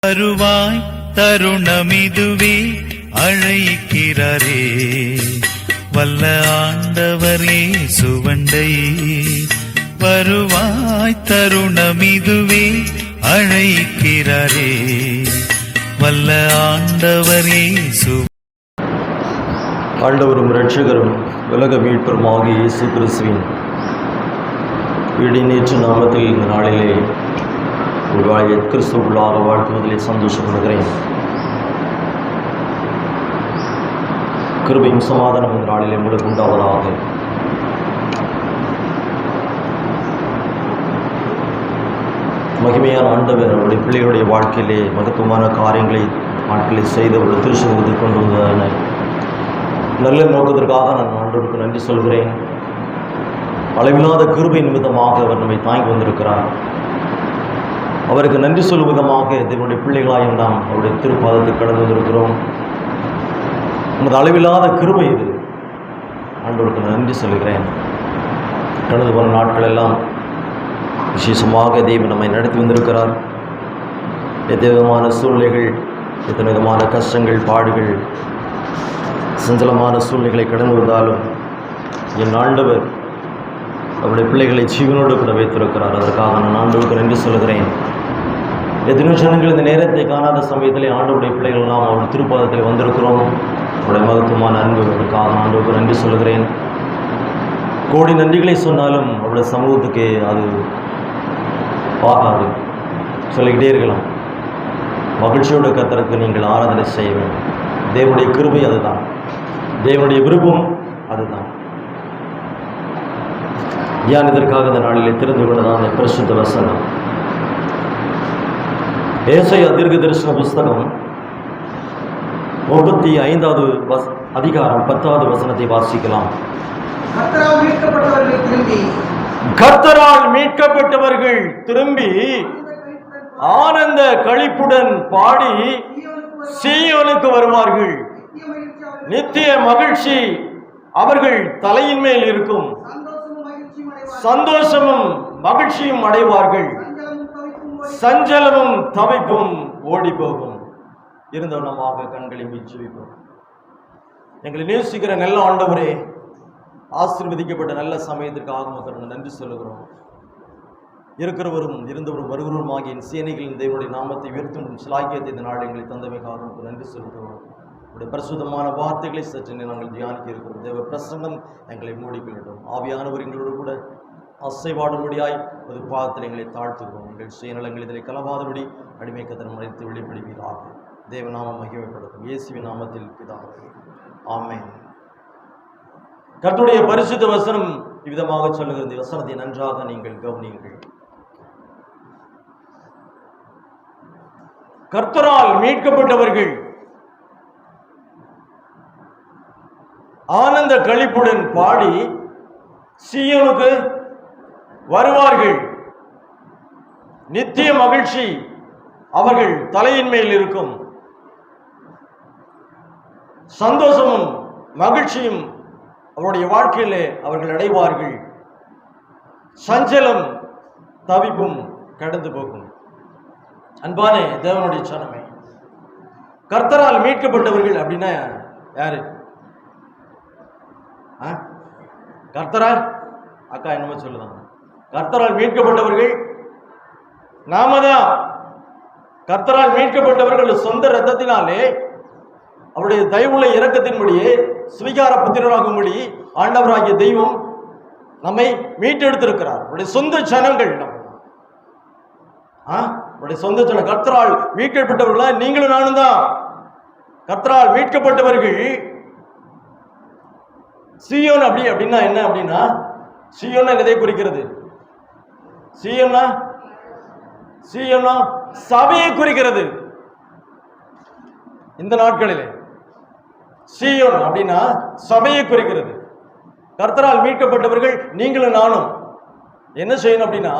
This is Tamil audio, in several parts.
வருவாய் தருணமிதுவே அழைக்கிறாரே வல்ல ஆண்டவரே சுவண்டை. வருவாய் தருணமிதுவே அழைக்கிறாரே வல்ல ஆண்டவரே ஆண்டவரும் இரட்சகரும் உலக மீட்பருமாகிய இயேசு கிறிஸ்துவின் நேற்று நாமத்தில் இந்த நாளிலே உங்கள் கிறிஸ்துவுக்குள்ளாக வாழ்த்துவதிலே சந்தோஷப்படுகிறேன். கிருபையும் சமாதானம் இந்த நாளிலே உங்களுக்கு உண்டாவதாக. மகிமையான ஆண்டவர் அவருடைய பிள்ளைகளுடைய வாழ்க்கையிலே மகத்துவமான காரியங்களை வாழ்க்கையை செய்து அவருடைய திருச்சபத்தை கொண்டு வந்ததான நல்ல நோக்கத்திற்காக நான் ஆண்டவருக்கு நன்றி சொல்கிறேன். அளவில்லாத கிருபை நிமித்தமாக அவர் நம்மை தாங்கி வந்திருக்கிறார். அவருக்கு நன்றி சொல்லும் விதமாக தேவனுடைய பிள்ளைகளாயும் நாம் அவருடைய திருப்பாதத்துக்கு கடந்து வந்திருக்கிறோம். நமது அளவில்லாத கிருபை இது. ஆண்டவருக்கு நன்றி சொல்கிறேன். கடந்து போன நாட்கள் எல்லாம் விசேஷமாக தேவன் நம்மை நடத்தி வந்திருக்கிறார். எத்தனை விதமான சூழ்நிலைகள், எத்தனை விதமான கஷ்டங்கள், பாடுகள், சஞ்சலமான சூழ்நிலைகளை கடந்து வந்தாலும் என் ஆண்டவர் அவருடைய பிள்ளைகளை ஜீவனோடு கூட வைத்திருக்கிறார். அதற்காக நான் ஆண்டவருக்கு நன்றி சொல்கிறேன். எத்தனை ஜனங்கள் இந்த நேரத்தை காணாத சமயத்திலே ஆண்டவருடைய பிள்ளைகள் நாம் அவருடைய திருப்பாதத்தில் வந்திருக்கிறோம். அவருடைய மகத்துவமான அன்புகளுக்காக ஆண்டவருக்கு நன்றி சொல்கிறேன். கோடி நன்றிகளை சொன்னாலும் அவருடைய சமூகத்துக்கு அது பார்க்காது. சொல்லிக்கிட்டே இருக்கலாம். மகிழ்ச்சியோட கர்த்தருக்கு நீங்கள் ஆராதனை செய்ய வேண்டும். தேவனுடைய கிருபை அதுதான், தேவனுடைய விருப்பம் அதுதான். ஏன் இதற்காக இந்த நாளிலே திறந்து கொண்டதான பரிசுத்த வசனம் ஏசாயா தீர்க்க தரிசன புஸ்தகம் 35வது அதிகாரம் 10வது வசனத்தை வாசிக்கலாம். கர்த்தரால் மீட்கப்பட்டவர்கள் திரும்பி ஆனந்த களிப்புடன் பாடி சீயோனுக்கு வருவார்கள். நித்திய மகிழ்ச்சி அவர்கள் தலையின் மேல் இருக்கும். சந்தோஷமும் மகிழ்ச்சியும் அடைவார்கள். சஞ்சலமும் தவிப்பும் ஓடி போகும். இருந்தவனமாக கண்களை மீச்சுவிப்போம். எங்களை நேசிக்கிற நல்ல ஆண்டவரே, ஆசீர்வதிக்கப்பட்ட நல்ல சமயத்திற்காக மக்கள் நன்றி சொல்லுகிறோம். இருக்கிறவரும் இருந்தவரும் வருகிறவருமாகிய என் சேனைகளின் தேவனுடைய நாமத்தை உயர்த்தும் சிலாக்கியத்தை இந்த நாள் எங்களை தந்தமைக்காக நமக்கு நன்றி சொல்லுகிறோம். உடைய பரிசுத்தமான வார்த்தைகளை சற்று நாங்கள் தியானிக்க இருக்கிறோம். தேவ பிரசன்னம் எங்களை மூடிக்கொள்ளட்டும். ஆவியானவர் எங்களோடு கூட அசைவாடும்படியாய் ஒரு பாதத்தில் எங்களை தாழ்த்துகிறோம். எங்கள் சுயநலங்கள் இதில் கலவாதபடி அடிமைக்கத்தனம் அழைத்து வெளிப்படுவீராக. தேவநாமம் மகிமைப்படுத்தும். இயேசுவின் நாமத்தில் பிதாவே, ஆமென். கர்த்தருடைய பரிசுத்த வசனம் இவ்விதமாக சொல்லுகிற இந்த வசனத்தை நன்றாக நீங்கள் கவனியுங்கள். கர்த்தரால் மீட்கப்பட்டவர்கள் ஆனந்த களிப்புடன் பாடி சீயோனுக்கு வருவார்கள். நித்திய மகிழ்ச்சி அவர்கள் தலையின் மேல் இருக்கும். சந்தோஷமும் மகிழ்ச்சியும் அவருடைய வாழ்க்கையிலே அவர்கள் அடைவார்கள். சஞ்சலம் தவிப்பும் கடந்து போகும். அன்பான தேவனுடைய சனமே, கர்த்தரால் மீட்கப்பட்டவர்கள் அப்படின்னா யாரு? கர்த்தரால் அக்கா என்னமோ சொல்லுதாங்க. கர்த்தரால் மீட்கப்பட்டவர்கள் நாம தான். கர்த்தரால் மீட்கப்பட்டவர்கள் சொந்த இரத்தத்தினாலே அவருடைய தயவுள்ள இரக்கத்தின்படியே சுவீகார புத்திரராகும்படி ஆண்டவராகிய தெய்வம் நம்மை மீட்டெடுத்திருக்கிறார். அவருடைய சொந்த ஜனங்கள் அவருடைய சொந்த ஜனம். கர்த்தரால் மீட்கப்பட்டவர்களா நீங்களும் நானும் தான். கர்த்தரால் மீட்கப்பட்டவர்கள் சீயோன் அப்படின்னா என்ன அப்படின்னா, சீயோன்னா எதை குறிக்கிறது? சீயோன்னா சபையை குறிக்கிறது. இந்த நாட்களிலே சீயோன் அப்படின்னா சபையை குறிக்கிறது. கர்த்தரால் மீட்கப்பட்டவர்கள் நீங்களும் நானும் என்ன செய்யணும் அப்படின்னா,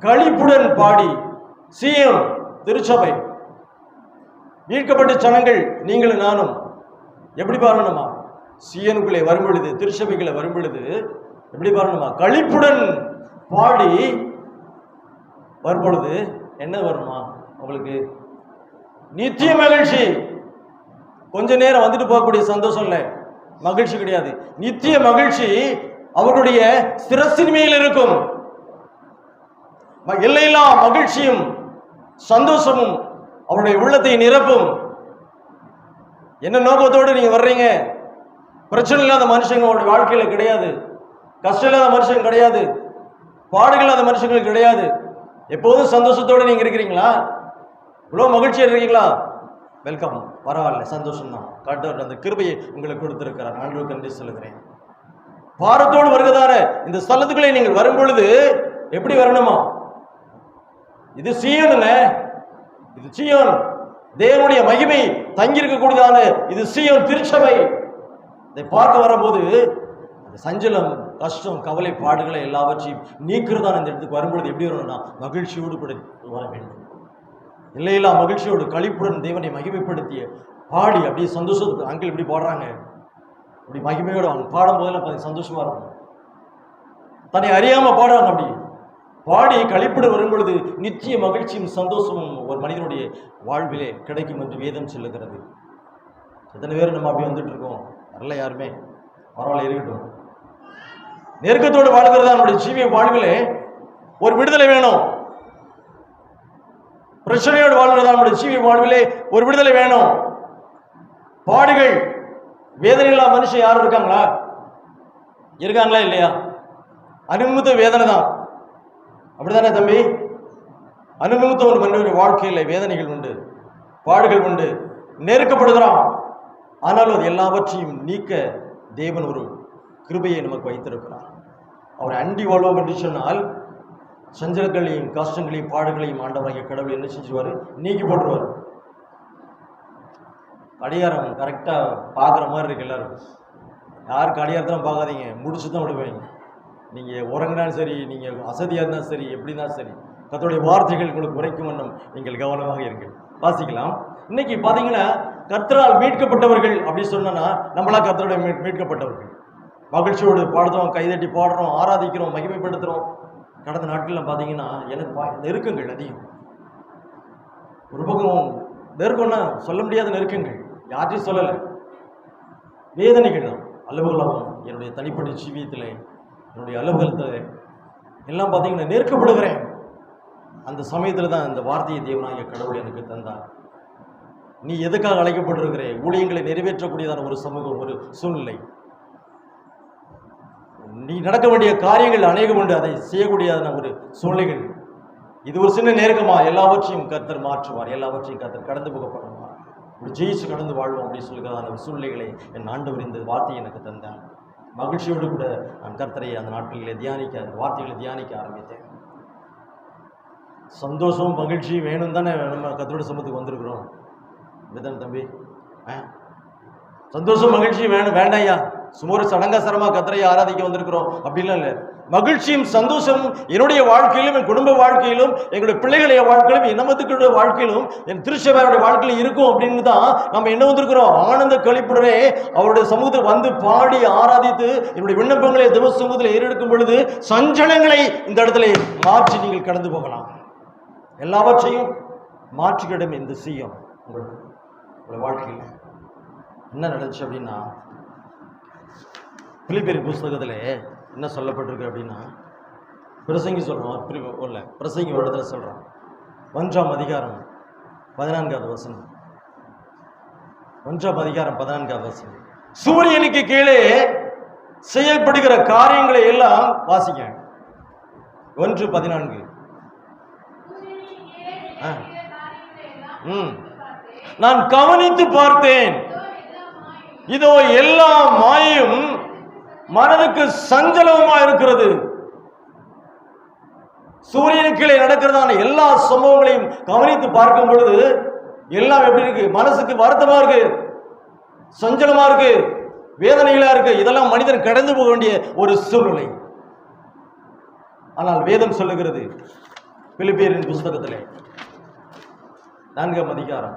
களிப்புடன் பாடி, சீயோன் திருச்சபை, மீட்கப்பட்ட ஜனங்கள் நீங்களும் நானும் எப்படி பாடணுமா? சீயோனுக்குள்ளே வரும் பொழுது, திருச்சபைக்குள்ளே வரும் பொழுது எப்படி பாடணுமா? களிப்புடன் பாடி வரும்பொழுது என்ன வருமா உங்களுக்கு? நித்திய மகிழ்ச்சி. கொஞ்ச நேரம் வந்துட்டு போகக்கூடிய சந்தோஷம் இல்லை, மகிழ்ச்சி கிடையாது. நித்திய மகிழ்ச்சி அவருடைய சிரசின் மேல் இருக்கும். எல்லையில்லா மகிழ்ச்சியும் சந்தோஷமும் அவருடைய உள்ளத்தை நிரப்பும். என்ன நோக்கத்தோடு நீங்க வர்றீங்க? பிரச்சனை இல்லாத மனுஷங்க அவருடைய வாழ்க்கையில கிடையாது, கஷ்டம் இல்லாத மனுஷங்க கிடையாது, பாடுகள் இல்லாத மனுஷங்களுக்கு கிடையாது. எப்போதும் சந்தோஷத்தோடு நீங்க இருக்கிறீங்களா? இவ்வளவு மகிழ்ச்சியா இருக்கீங்களா? வெல்கம், பரவாயில்ல, சந்தோஷம் தான். காட்டவர் அந்த கிருபையை உங்களுக்கு கொடுத்திருக்கிறார். ஆண்டவருக்கு நன்றி சொல்லுகிறேன். பாரத்தோடு வருகிறதான இந்த ஸ்தலத்துக்குள்ளே நீங்கள் வரும் பொழுது எப்படி வரணுமா? இது சீயோனுங்க, இது சீயோன், தேவனுடைய மகிமை தங்கியிருக்கக்கூடியதான இது சீயோன் திருச்சபை. இதை பார்க்க வரும்போது அந்த சஞ்சலம், கஷ்டம், கவலை, பாடுகளை எல்லாவற்றையும் நீக்கிறதான இந்த இடத்துக்கு வரும்பொழுது எப்படி வரணும்னா மகிழ்ச்சியோடு கூட வர வேண்டும். இல்லையில்லா மகிழ்ச்சியோடு களிப்புடன் தேவனை மகிமைப்படுத்திய பாடி அப்படியே சந்தோஷத்துக்கு அங்கிள் இப்படி பாடுறாங்க, அப்படி மகிமையோடு அவங்க பாடும் போதெல்லாம் சந்தோஷமா இருக்கும். தன்னை அறியாம பாடுறாங்க, அப்படி பாடி களிப்புடன் வரும் பொழுது நிச்சய மகிழ்ச்சியும் சந்தோஷமும் ஒரு மனிதனுடைய வாழ்விலே கிடைக்கும் என்று வேதம் சொல்லுகிறது. எத்தனை பேர் நம்ம அப்படி வந்துட்டு இருக்கோம்? வரல யாருமே, பரவாயில்ல, இருக்கட்டும். நெருக்கத்தோடு வாழ்கிறதா நம்முடைய ஜீவிய வாழ்விலே ஒரு விடுதலை வேணும். பிரச்சனையோடு வாழ்கிறதா நம்முடைய ஜீவிய வாழ்விலே ஒரு விடுதலை வேணும். பாடுகள், வேதனை இல்லாத மனுஷன் யாரும் இருக்காங்களா? இருக்காங்களா இல்லையா? அனுபவித்த வேதனை தான், அப்படித்தானே தம்பி? அனுபவித்த ஒரு மனிதனுடைய வாழ்க்கையில் வேதனைகள் உண்டு, பாடுகள் உண்டு, நெருக்கப்படுகிறான். ஆனாலும் அது எல்லாவற்றையும் நீக்க தேவன் ஒரு கிருபையை நமக்கு வைத்திருக்கிறார். அவர் அண்டி வாழ்வோம் என்று சொன்னால் சஞ்சலங்களையும் கஷ்டங்களையும் பாடுகளையும் ஆண்டவராகிய கடவுள் என்ன செஞ்சுவாரு? நீக்கி போட்டுருவார். கடிகாரம் கரெக்டாக பார்க்குற மாதிரி இருக்கு எல்லாரும். யாருக்கு கடிகாரத்தான் பார்க்காதீங்க, முடிச்சு தான் விடுவீங்க. நீங்கள் உறங்கினாலும் சரி, நீங்கள் அசதியாக இருந்தாலும் சரி, எப்படின்னா சரி, கர்த்தருடைய வார்த்தைகள் உங்களுக்கு உரைக்கும் வண்ணம் நீங்கள் கவனமாக இருங்கள். வாசிக்கலாம். இன்னைக்கு பார்த்தீங்கன்னா கர்த்தரால் மீட்கப்பட்டவர்கள் அப்படி சொன்னா நம்மளா கர்த்தருடைய மீட்கப்பட்டவர்கள். மகிழ்ச்சியோடு பாடுறோம், கைதட்டி பாடுறோம், ஆராதிக்கிறோம், மகிமைப்படுத்துகிறோம். கடந்த நாட்களில் பார்த்தீங்கன்னா எனக்கு நெருக்கங்கள் அதிகம். ஒரு பக்கம் நெருக்கம்னா சொல்ல முடியாத நெருக்கங்கள், யார்ட்டையும் சொல்லலை, வேதனைகள் தான். அலுவலகம், என்னுடைய தனிப்பட்ட ஜீவியத்தில், என்னுடைய அலுவலகத்தில் எல்லாம் பார்த்தீங்கன்னா நெருக்கப்படுகிறேன். அந்த சமயத்தில் தான் இந்த வார்த்தையை தேவனாகிய கடவுள் எனக்கு தந்தார். நீ எதுக்காக அழைக்கப்பட்டிருக்கிற? ஊழியங்களை நிறைவேற்றக்கூடியதான ஒரு சமூகம், ஒரு சூழ்நிலை, நீ நடக்க வேண்டிய காரியங்கள் அநேகம் உண்டு, அதை செய்யக்கூடியதான ஒரு சூழ்நிலைகள். இது ஒரு சின்ன நெருக்கமா? எல்லாவற்றையும் கர்த்தர் மாற்றுவார், எல்லாவற்றையும் கர்த்தர் கடந்து போக பண்ணுவார். இப்படி ஜெயிச்சு கடந்து வாழ்வோம் அப்படின்னு சொல்லுகிறதான சூழ்நிலைகளை என் ஆண்டவர் இந்த வார்த்தையை எனக்கு தந்தார். மகிழ்ச்சியோடு கூட நான் கர்த்தரை அந்த நாட்களிலே தியானிக்க, அந்த வார்த்தைகளை தியானிக்க ஆரம்பித்தேன். சந்தோஷம் மகிழ்ச்சி வேணும் தானே நம்ம கர்த்தரோட சமூகத்துக்கு வந்திருக்கிறோம். இதுதானே தம்பி? சந்தோஷம் மகிழ்ச்சி வேணும் வேண்டாயா? சும்மா ஒரு சடங்காசரமா கர்த்தரை ஆராதிக்க வந்திருக்கிறோம் அப்படின்லாம் இல்லை. மகிழ்ச்சியும் சந்தோஷமும் என்னுடைய வாழ்க்கையிலும், என் குடும்ப வாழ்க்கையிலும், எங்களுடைய பிள்ளைகளுடைய வாழ்க்கையிலும், என் நமத்துக்களுடைய வாழ்க்கையிலும், என் திருச்சபையுடைய வாழ்க்கையிலும் இருக்கும் அப்படின்னு தான் நம்ம என்ன வந்திருக்கிறோம். ஆனந்த கழிப்புடனே அவருடைய சமூகத்தில் வந்து பாடி ஆராதித்து என்னுடைய விண்ணப்பங்களை தேவ சமூகத்தில் ஏறெடுக்கும் பொழுது சஞ்சலங்களை இந்த இடத்துல மாற்றி நீங்கள் கடந்து போகலாம். எல்லாவற்றையும் மாற்றிக்கிடும் இந்த செய்யும் உங்களுடைய வாழ்க்கையில். என்ன நடந்துச்சு அப்படின்னா, பிலிப்பியர் புஸ்தகத்தில் என்ன சொல்லப்பட்டிருக்கு அப்படின்னா, பிரசங்கி சொல்கிறோம், பிரசங்கி ஒரு இடத்துல சொல்கிறோம், 1ஆம் அதிகாரம் 14வது வசனம். 1ஆம் அதிகாரம் 14வது வசனம். சூரியனுக்கு கீழே செய்யப்படுகிற காரியங்களை எல்லாம் வாசிக்க. 1:14. நான் கவனித்து பார்த்தேன், இதோ எல்லா மாயும் மனதுக்கு சஞ்சலமா இருக்கிறது. சூரியனுக்கு கீழே நடக்கிறதான எல்லா சம்பவங்களையும் கவனித்து பார்க்கும் பொழுது எல்லாம் எப்படி இருக்கு? மனசுக்கு வருத்தமா இருக்கு, சஞ்சலமா இருக்கு, வேதனைகளா இருக்கு. இதெல்லாம் மனிதன் கடந்து போக வேண்டிய ஒரு சூழ்நிலை. ஆனால் வேதம் சொல்லுகிறது பிலிப்பியரின் புஸ்தகத்திலே 4ஆம் அதிகாரம்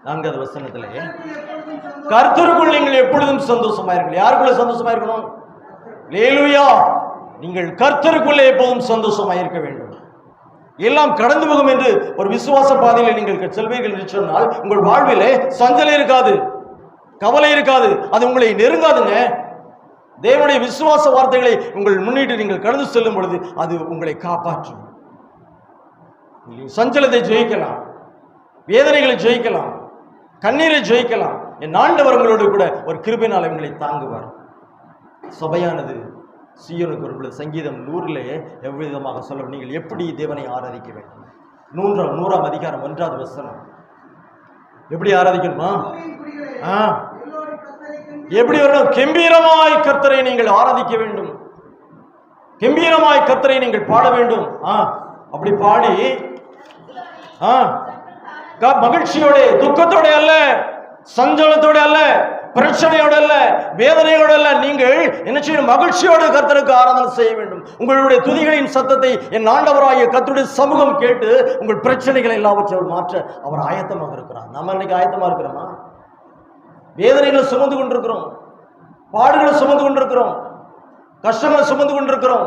4வது வசனத்திலே, கர்த்தருக்குள் நீங்கள் எப்பொழுதும் சந்தோஷமா இருக்கணும். யாருக்குள்ள சந்தோஷமா இருக்கணும்? அல்லேலூயா. நீங்கள் கர்த்தருக்குள்ளே எப்போதும் சந்தோஷமா இருக்க வேண்டும். எல்லாம் கடந்து போகும் என்று ஒரு விசுவாச பாதையில் நீங்கள் செல்வீர்கள் என்று சொன்னால் உங்கள் வாழ்விலே சஞ்சலம் இருக்காது, கவலை இருக்காது, அது உங்களை நெருங்காதுங்க. தேவனுடைய விசுவாச வார்த்தைகளை உங்கள் முன்னிட்டு நீங்கள் கடந்து செல்லும் பொழுது அது உங்களை காப்பாற்றும். சஞ்சலத்தை ஜெயிக்கலாம், வேதனைகளை ஜெயிக்கலாம், கண்ணீரை ஜெயிக்கலாம். என் ஆண்டவர் உங்களோடு கூட ஒரு கிருபையினால் உங்களை தாங்குவார். சபையானது சீயோனுக்கு ஒரு சங்கீதம் 100 எவ்விதமாக சொல்ல, நீங்கள் எப்படி தேவனை ஆராதிக்க வேண்டும்? 100ஆம் அதிகாரம் 1வது வசனம். எப்படி ஆராதிக்கணுமா? எப்படி வரணும்? கம்பீரமாய் கர்த்தரை நீங்கள் ஆராதிக்க வேண்டும், கம்பீரமாய் கர்த்தரை நீங்கள் பாட வேண்டும். அப்படி பாடி மகிழ்ச்சியோட, துக்கத்தோட அல்ல, சஞ்சலத்தோட அல்ல, பிரச்சனையோட அல்ல, வேதனையோட அல்ல, நீங்கள் என்ன செய்யணும்? மகிழ்ச்சியோடு கர்த்தருக்கு ஆராதனை செய்ய வேண்டும். உங்களுடைய துதிகளின் சத்தத்தை என் ஆண்டவராகிய கர்த்தருடைய சமூகம் கேட்டு உங்கள் பிரச்சனைகளை எல்லாவற்றையும் மாற்ற அவர் ஆயத்தமாக இருக்கிறார். நம்ம இன்னைக்கு ஆயத்தமா இருக்கிறோமா? வேதனைகளை சுமந்து கொண்டிருக்கிறோம், பாடுகளை சுமந்து கொண்டிருக்கிறோம், கஷ்டங்களை சுமந்து கொண்டிருக்கிறோம்.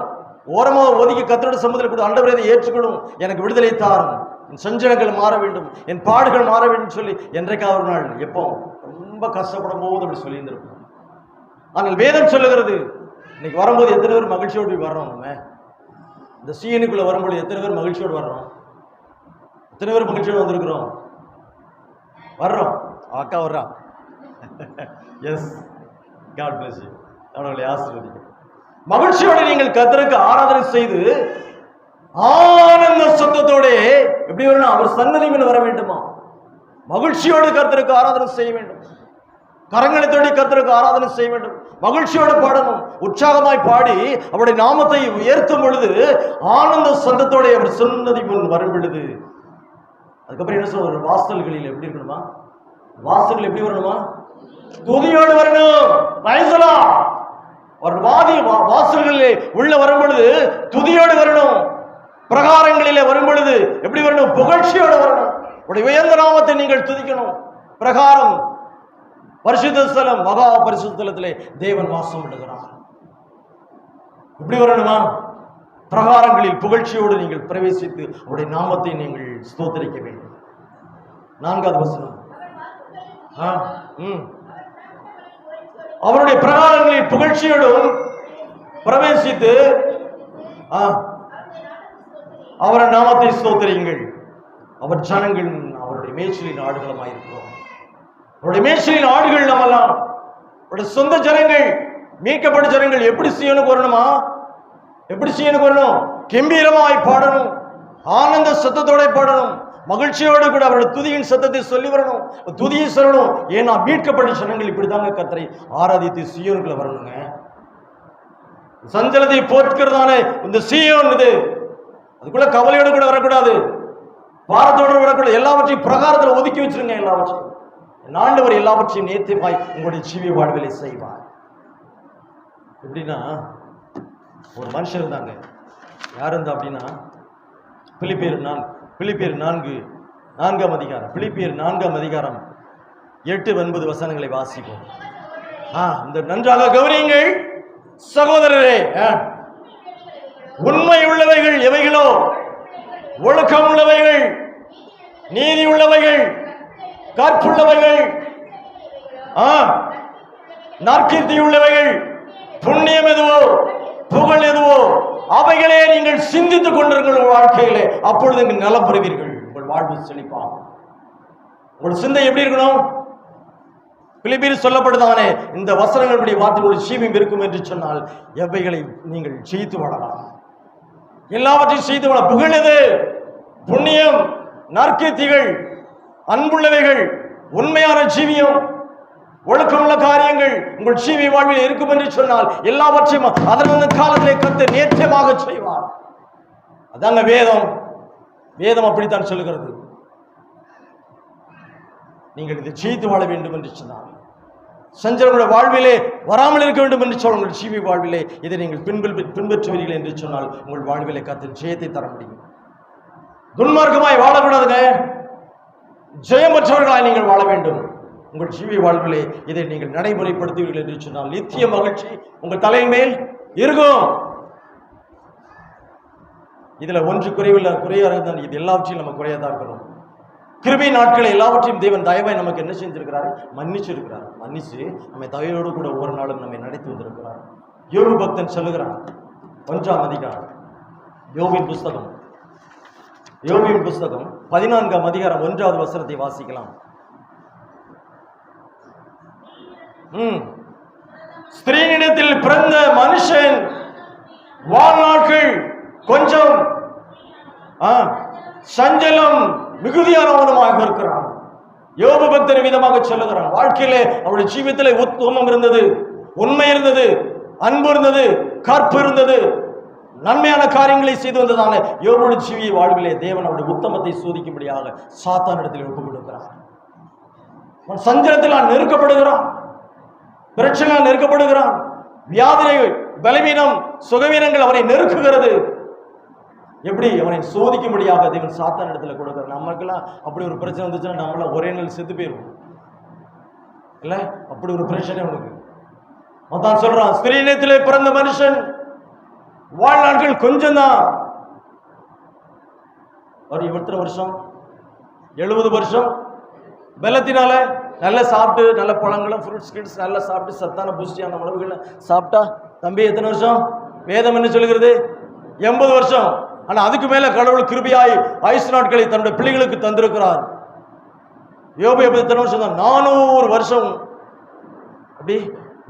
ஓரமாக ஒதுக்கி கர்த்தருடைய சமூகத்தில் கூட ஆண்டவரே இதை ஏற்றுக்கொள்ளும், எனக்கு விடுதலை தாரும், என் சஞ்சலங்கள் மாற வேண்டும், என் பாடுகள் மாற வேண்டும் சொல்லி என்றைக்காவது ஒரு நாள் எப்போ ரொம்ப கஷ்டப்படும் போது அப்படி சொல்லியிருந்திருப்போம். ஆனால் வேதம் சொல்லுகிறது, இன்னைக்கு வரும்போது எத்தனை பேர் மகிழ்ச்சியோடு வர்றோம்? நம்ம இந்த சீனுக்குள்ள வரும்போது எத்தனை பேர் மகிழ்ச்சியோடு வர்றோம்? எத்தனை பேர் மகிழ்ச்சியோடு வந்திருக்கிறோம்? வர்றோம். அக்கா வர்றா. Yes, God bless you. அவர்களை ஆசீர்வதிக்க. மகிழ்ச்சியோடு நீங்கள் கர்த்தருக்கு ஆராதனை செய்து ஆனந்த சத்தத்தோட எப்படி வரணும்? அவர் சன்னதி மேல் வர வேண்டுமா? மகிழ்ச்சியோடு கர்த்தருக்கு ஆராதனை செய்ய வேண்டும், கரங்களை தோடி கர்த்தருக்கு ஆராதனை செய்ய வேண்டும், மகிழ்ச்சியோடு பாடணும், உற்சாகமாய் பாடி அவருடைய நாமத்தை உயர்த்தும் பொழுது ஆனந்த சத்தத்தோட அவர் சன்னதி முன் வரும் பொழுது அதுக்கப்புறம் என்ன சொல்ற? வாசல்களில் எப்படி இருக்கணுமா? வாசல்கள் எப்படி வரணுமா? துதியோடு வரணும். ஒரு வாசல்களிலே உள்ள வரும் பொழுது துதியோடு வரணும். பிரகாரங்களிலே வரும் பொழுது எப்படி வரணும்? புகழ்ச்சியோடு வரணும். உடைய உயர்ந்த நாமத்தை நீங்கள் துதிக்கணும். பிரகாரம், பரிசுத்த ஸ்தலம், மகா பரிசுத்த ஸ்தலத்திலே தேவன் வாசம் விடுகிறார். எப்படி வரணுமா? பிரகாரங்களில் புகழ்ச்சியோடு நீங்கள் பிரவேசித்து அவருடைய நாமத்தை நீங்கள் ஸ்தோத்தரிக்க வேண்டும். 4வது வசனம். அவருடைய பிரகாரங்களில் புகழ்ச்சியோடும் பிரவேசித்து அவருடைய நாமத்தை ஸ்தோத்திரியுங்கள். அவர் ஜனங்கள் அவருடைய மேய்ச்சலின் ஆடுகளமாயிருக்கிறோம். அவருடைய மேய்ச்சலின் ஆடுகள் நம்மெல்லாம் அவருடைய சொந்த ஜனங்கள், மீட்கப்பட்ட ஜனங்கள். எப்படி சீயோனுக்கு வரணுமா? எப்படி சீயோனுக்கு வரணும்? கம்பீரமாய் பாடணும், ஆனந்த சத்தத்தோட பாடணும், மகிழ்ச்சியோடு கூட அவருடைய துதியின் சத்தத்தை சொல்லி வரணும், துதியை சொல்லணும். ஏன்னா மீட்கப்பட்ட ஜனங்கள் இப்படித்தாங்க கர்த்தரை ஆராதித்து சீயோனுக்குள்ள வரணுங்க. சஞ்சலத்தை போற்றுகிறதான இந்த சீயோன் இது, அதுக்குள்ள கவலையோடு கூட வரக்கூடாது, பாரத்தோடு வரக்கூடாது. எல்லாவற்றையும் பிரகாரத்தில் ஒதுக்கி வச்சிருங்க. எல்லாவற்றையும் ஆண்டவர் எல்லாவற்றையும் நேர்த்தியாய் உங்களுடைய ஜீவிய வாழ்விலை செய்வார். எப்படின்னா, ஒரு மனுஷன் இருந்தாங்க. யார் இருந்தா அப்படின்னா, பிலிப்பியர் 4ஆம் அதிகாரம், பிலிப்பியர் 4ஆம் அதிகாரம் 8-9 வசனங்களை வாசிப்போம். இந்த நன்றாக கவனியுங்கள் சகோதரரே. உண்மை உள்ளவைகள் எவைகளோ, ஒழுக்கம் உள்ளவைகள், நீதி உள்ளவைகள், கற்புள்ளவைகள், நற்கீர்த்தி உள்ளவைகள், புண்ணியம் எதுவோ, புகழ் எதுவோ, அவைகளே நீங்கள் சிந்தித்துக் கொண்டிருங்கள் வாழ்க்கையிலே. அப்பொழுது நீங்கள் நலம் பெறுவீர்கள், உங்கள் வாழ்வு செழிப்பாகும். உங்கள் சிந்தை எப்படி இருக்கணும்? பிலிப்பியரில் சொல்லப்படுதானே, இந்த வசனங்களுடைய வார்த்தைகளுடைய ஜீவியம் இருக்கும் என்று சொன்னால் எவைகளை நீங்கள் ஜெயித்து வாழலாம், எல்லாவற்றையும் செய்து வாழ. புகழ் எது? புண்ணியம், நற்கீர்த்திகள், அன்புள்ளவைகள், உண்மையான ஜீவியம், ஒழுக்கமுள்ள காரியங்கள் உங்கள் ஜீவிய வாழ்வில் இருக்கும் என்று சொன்னால் எல்லாவற்றையும் அதன் காலத்திலே கர்த்தர் நேர்த்தியமாக செய்வார். அதாங்க வேதம். வேதம் அப்படித்தான் சொல்லுகிறது. நீங்கள் இதை ஜெயித்து வாழ வேண்டும் என்று சொன்னால், சஞ்சலங்களுடைய வாழ்விலே வராமல் இருக்க வேண்டும் என்று சொன்னால், உங்கள் ஜீவிய வாழ்விலே இதை நீங்கள் பின்பற்றுவீர்கள் என்று சொன்னால் உங்கள் வாழ்விலே கர்த்தர் ஜெயத்தை தர முடியும். துன்மார்க்கமாய் வாழக்கூடாதுங்க. ஜெயமற்றவர்களாய் நீங்கள் வாழ வேண்டும். உங்கள் ஜீவிய வாழ்விலே இதை நீங்கள் நடைமுறைப்படுத்துவீர்கள் என்று சொன்னால் நித்திய மகிழ்ச்சி உங்கள் தலையின் மேல் இருக்கும். இதுல ஒன்று குறையா இருந்தால் இது எல்லாவற்றையும் நம்ம குறையாதான் இருக்கிறோம். கிருபை நாட்களை எல்லாவற்றையும் தேவன் தயவாய் நமக்கு என்ன செஞ்சிருக்கிறார்? மன்னிச்சிருக்கிறார். மன்னிச்சு நம்ம தயவோடு கூட ஒவ்வொரு நாளும் நம்மை நடத்தி வந்திருக்கிறார். யோபு பக்தன் சொல்லுகிறான், 1ஆம் அதிகாரம் யோபின் புஸ்தகம் 14ஆம் அதிகாரம் 1வது வசனத்தை வாசிக்கலாம். ஸ்திரீனிடத்தில் பிறந்த மனுஷன் வாழ்நாட்கள் கொஞ்சம் சஞ்சலம் மிகுதியானவனுமாக இருக்கிறான். யோபு பக்தன் விதமாக சொல்லுகிறான், வாழ்க்கையிலே அவருடைய ஜீவியத்திலே உத்தமம் இருந்தது, உண்மை இருந்தது, அன்பு இருந்தது, கற்பு இருந்தது, நன்மையான காரியங்களை செய்து வந்ததான யோபுடைய ஜீவிய வாழ்விலே தேவன் அவருடைய உத்தமத்தை சோதிக்கும்படியாக சாத்தானிடத்தில் ஒப்புக் கொடுக்கிறார். சஞ்சலத்தில் நெருக்கப்படுகிறான், பிரச்சனையால் நெருக்கப்படுகிறான், வியாதி, பலவீனம், சுகவீனங்கள் அவனை நெருக்குகிறது. எப்படி அவனை சோதிக்கும்படியாக தேவன் சாத்தான் இடத்துல கொடுக்கிறார். நமக்கெல்லாம் அப்படி ஒரு பிரச்சனை வந்துச்சுன்னா நம்மளாம் ஒரே நாள் செத்து போயிடும் இல்ல, அப்படி ஒரு பிரச்சனை அவனுக்கு. அவன் சொல்றான், ஸ்திரீனிடத்திலே பிறந்த மனுஷன் வாழ்நாட்கள் கொஞ்சம் தான். அவர் எத்தனை வருஷம்? 70 வருஷம். பலத்தினால நல்லா சாப்பிட்டு, நல்ல பழங்களும் ஃப்ரூட்ஸ் கிட்ஸ் நல்லா சாப்பிட்டு, சத்தான புஷ்டியான உணவுகளை சாப்பிட்டா தம்பி எத்தனை வருஷம்? வேதம் என்ன சொல்லுகிறது? 80 வருஷம். ஆனா அதுக்கு மேல கடவுள் கிருபையாய் ஆயுசு நாட்களை தன்னுடைய பிள்ளைகளுக்கு தந்திருக்கிறார். யோபு எத்தனை வருஷம் தான்? 400 வருஷம் அப்படி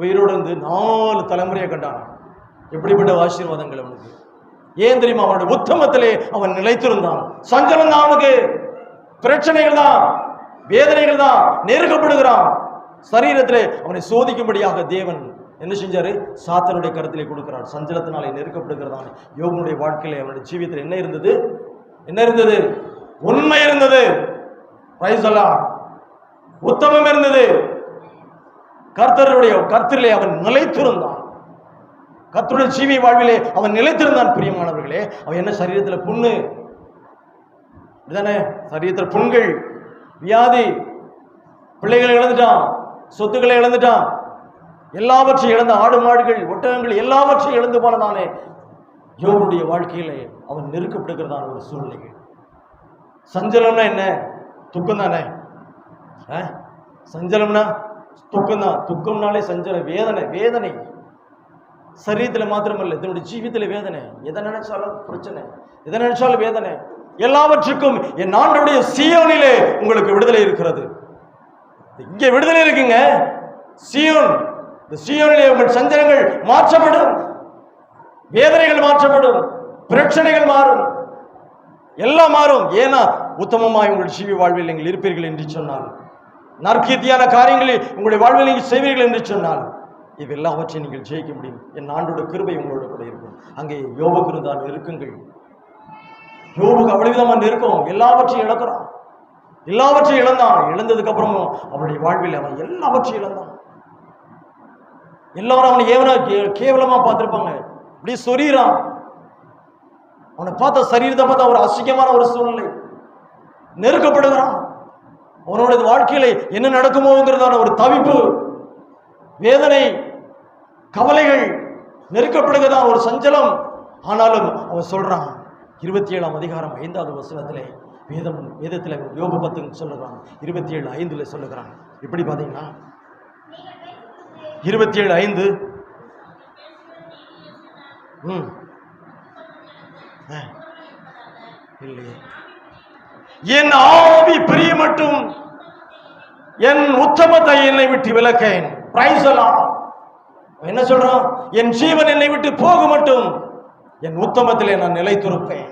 உயிரோடு இருந்து 4 தலைமுறையை கண்டான். எப்படிப்பட்ட ஆசீர்வாதங்கள் அவனுக்கு! ஏன் தெரியுமா? அவனுடைய உத்தமத்திலே அவன் நிலைத்திருந்தான். சஞ்சலம் தான் அவனுக்கு, பிரச்சனைகள் தான், வேதனைகள் தான், நெருக்கப்படுகிறான். சரீரத்திலே அவனை சோதிக்கும்படியாக தேவன் என்ன செஞ்சாரு? சாத்தானுடைய கருத்திலே கொடுக்கிறார். சஞ்சலத்தினாலே நெருக்கப்படுகிறதான யோபனுடைய வாழ்க்கையிலே அவனுடைய ஜீவியத்தில் என்ன இருந்தது? என்ன இருந்தது? உண்மை இருந்தது, உத்தமம் இருந்தது, கர்த்தரிலே அவன் நிலைத்திருந்தான். கர்த்தருடைய ஜீவிய வாழ்விலே அவன் நிலைத்திருந்தான். பிரியமானவர்களே, அவன் என்ன சரீரத்தில் புண்ணு தானே, சரீரத்தில் புண்கள், வியாதி, பிள்ளைகளை இழந்துட்டான், சொத்துக்களை இழந்துட்டான், எல்லாவற்றையும் இழந்த, ஆடு மாடுகள் ஒட்டகங்கள் எல்லாவற்றையும் இழந்து போனதானே யோபுடைய வாழ்க்கையிலே அவன் நெருக்கப்படுகிறதான ஒரு சூழ்நிலைகள். சஞ்சலம்னா என்ன? துக்கம் தானே. சஞ்சலம்னா துக்கம் தான். துக்கம்னாலே சஞ்சலம், வேதனை. வேதனை சரீரத்தில் மாத்திரமல்ல, தன்னுடைய ஜீவியத்தில் வேதனை. எதை நினைச்சாலும் பிரச்சனை, எதை நினைச்சாலும் வேதனை. எல்லாவற்றுக்கும் என் ஆண்டவருடைய சீயோனிலே உங்களுக்கு விடுதலை இருக்கிறது. இங்கே விடுதலை இருக்குங்க. சீயோன், இந்த சீயோனிலே உங்கள் சஞ்சலங்கள் மாற்றப்படும், வேதனைகள் மாற்றப்படும், பிரச்சனைகள் மாறும், எல்லாம் மாறும். ஏன்னா உத்தமமாய் உங்கள் ஜீவி வாழ்வில் நீங்கள் இருப்பீர்கள் என்று சொன்னால், நற்கீர்த்தியான காரியங்களை உங்களுடைய வாழ்வில் நீங்கள் செய்வீர்கள் என்று சொன்னால், இது எல்லாவற்றையும் நீங்கள் ஜெயிக்க முடியும். என் ஆண்டோட கிருபை உங்களோட கூட இருக்கும். அங்கே யோபுக்கு இருந்தால் இருக்குங்கள். யோபுக்கு அவ்வளவு விதமாக இருக்கும். எல்லாவற்றையும் இழக்கிறான், எல்லாவற்றையும் இழந்தான். இழந்ததுக்கு அப்புறமும் அவனுடைய வாழ்வில் அவன் எல்லாவற்றையும் இழந்தான். எல்லாரும் அவனை ஏவனா கேவலமா பார்த்திருப்பாங்க. இப்படி சொரிறான். அவனை பார்த்த சரீரத்தை பார்த்தா ஒரு அசிங்கமான ஒரு சூழ்நிலை, நெருக்கப்படுகிறான். அவனோட வாழ்க்கையில என்ன நடக்குமோங்கிறதான ஒரு தவிப்பு, வேதனை, கவலைகள், நெருக்கப்படுகிறதா ஒரு சஞ்சலம். ஆனாலும் அவன் சொல்றான், 27ஆம் அதிகாரம் 5வது வசனத்திலே வேதத்தில் யோபு 10 சொல்லுறான், 27:5 சொல்லுகிறான். இப்படி பாத்தீங்கன்னா 27:5 இல்லையே, என் ஆவி பிரிய மட்டும் என் உத்தமத்தை என்னை விட்டு விலக்கேன். என்ன சொல்றான்? என் ஜீவன் என்னை விட்டு போக மட்டும் என் உத்தமத்திலே நான் நிலைத்திருப்பேன்.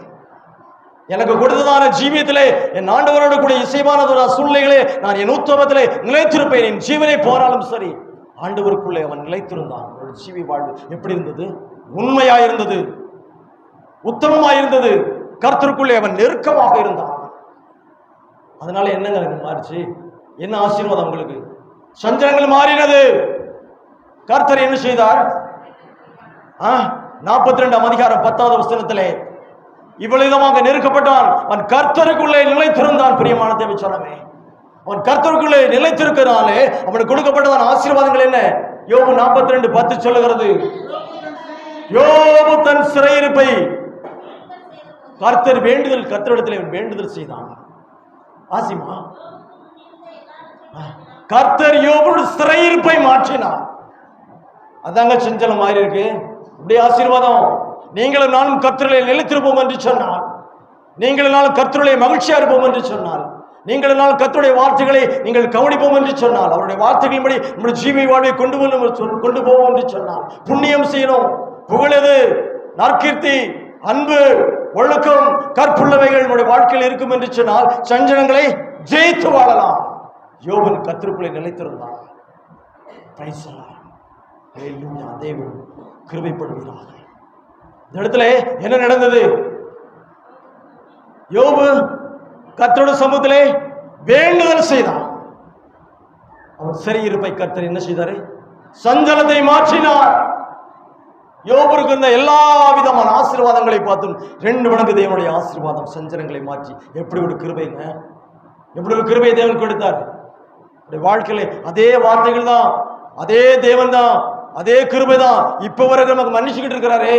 எனக்கு கொடுத்ததான ஜீவியத்திலே என் ஆண்டவரோடு கூட இசைவானதொரு சூழ்நிலைகளே நான் என் உத்தமத்திலே நிலைத்திருப்பேன். என் ஜீவனை போனாலும் சரி, ஆண்டவருக்குள்ளே அவன் நிலைத்திருந்தான். அவனோட ஜீவி வாழ்வு எப்படி இருந்தது? உண்மையாயிருந்தது, உத்தமமாயிருந்தது. கர்த்தருக்குள்ளே அவன் நெருக்கமாக இருந்தான். அதனால என்னங்க மாறிச்சு? என்ன ஆசீர்வாதம் உங்களுக்கு? சஞ்சலங்கள் மாறினது. கர்த்தர் என்ன செய்தார்? 42ஆம் அதிகாரம் 10வது வசனத்திலே இவ்வளவுமாக நெருக்கப்பட்டான். அவன் கர்த்தருக்குள்ளே நிலைத்திருந்தான். பிரியமான தேவ சொன்னமே, அவன் கர்த்தருக்குள்ளே நிலைத்திருக்கிறாலே அவனுக்கு கொடுக்கப்பட்டதான ஆசீர்வாதங்கள் என்ன? யோபு 42:10 சொல்லுகிறது, யோபு தன் சிறையிருப்பை கர்த்தர் வேண்டுதல், கர்த்தரிடத்தில் இவன் வேண்டுதல் செய்தான். ஆசிமா, கர்த்தர் யோபுடைய சிறையிருப்பை மாற்றினார். அதாங்க செஞ்சலம் மாதிரி இருக்கு. இப்படி ஆசீர்வாதம். நீங்களும் நானும் கர்த்தரிலே நிலைத்திருப்போம் என்று சொன்னால், நீங்களும் நானும் கர்த்தருடைய மகிழ்ச்சியா இருப்போம் என்று சொன்னால், நீங்களும் நானும் கர்த்தருடைய வார்த்தைகளை நீங்கள் கவனிப்போம் என்று சொன்னால், அவருடைய வார்த்தைகளின்படி நம்முடைய ஜீவி வாழ்வை கொண்டு போவோம் என்று சொன்னால், புண்ணியம் செய்யணும், புகழது, நற்கீர்த்தி, அன்பு, ஒழுக்கம், கற்புள்ளவைகள் நம்முடைய வாழ்க்கையில் இருக்கும் என்று சொன்னால் சஞ்சலங்களை ஜெயித்து வாழலாம். யோபன் கர்த்தருக்குள்ளே நிலைத்திருந்தான். தேவன் கிருபைப்படுவீராக. இந்த இடத்துல என்ன நடந்தது? யோபு கர்த்தருடைய சமூகத்திலே வேண்டுதல் செய்தான். அவர் சிறையிருப்பை கர்த்தர் என்ன செய்தாரு? சஞ்சலத்தை மாற்றினார். யோபுக்கு இருந்த எல்லா விதமான ஆசீர்வாதங்களை பார்த்தும் 2 மடங்கு தேவனுடைய ஆசீர்வாதம் சஞ்சலங்களை மாற்றி. எப்படி ஒரு கிருபைங்க! எப்படி ஒரு கிருபை தேவன் கொடுத்தார். வாழ்க்கையில அதே வார்த்தைகள் தான், அதே தேவன் தான், அதே கிருபை தான் இப்ப வரை நமக்கு மன்னிச்சுக்கிட்டு இருக்கிறாரே.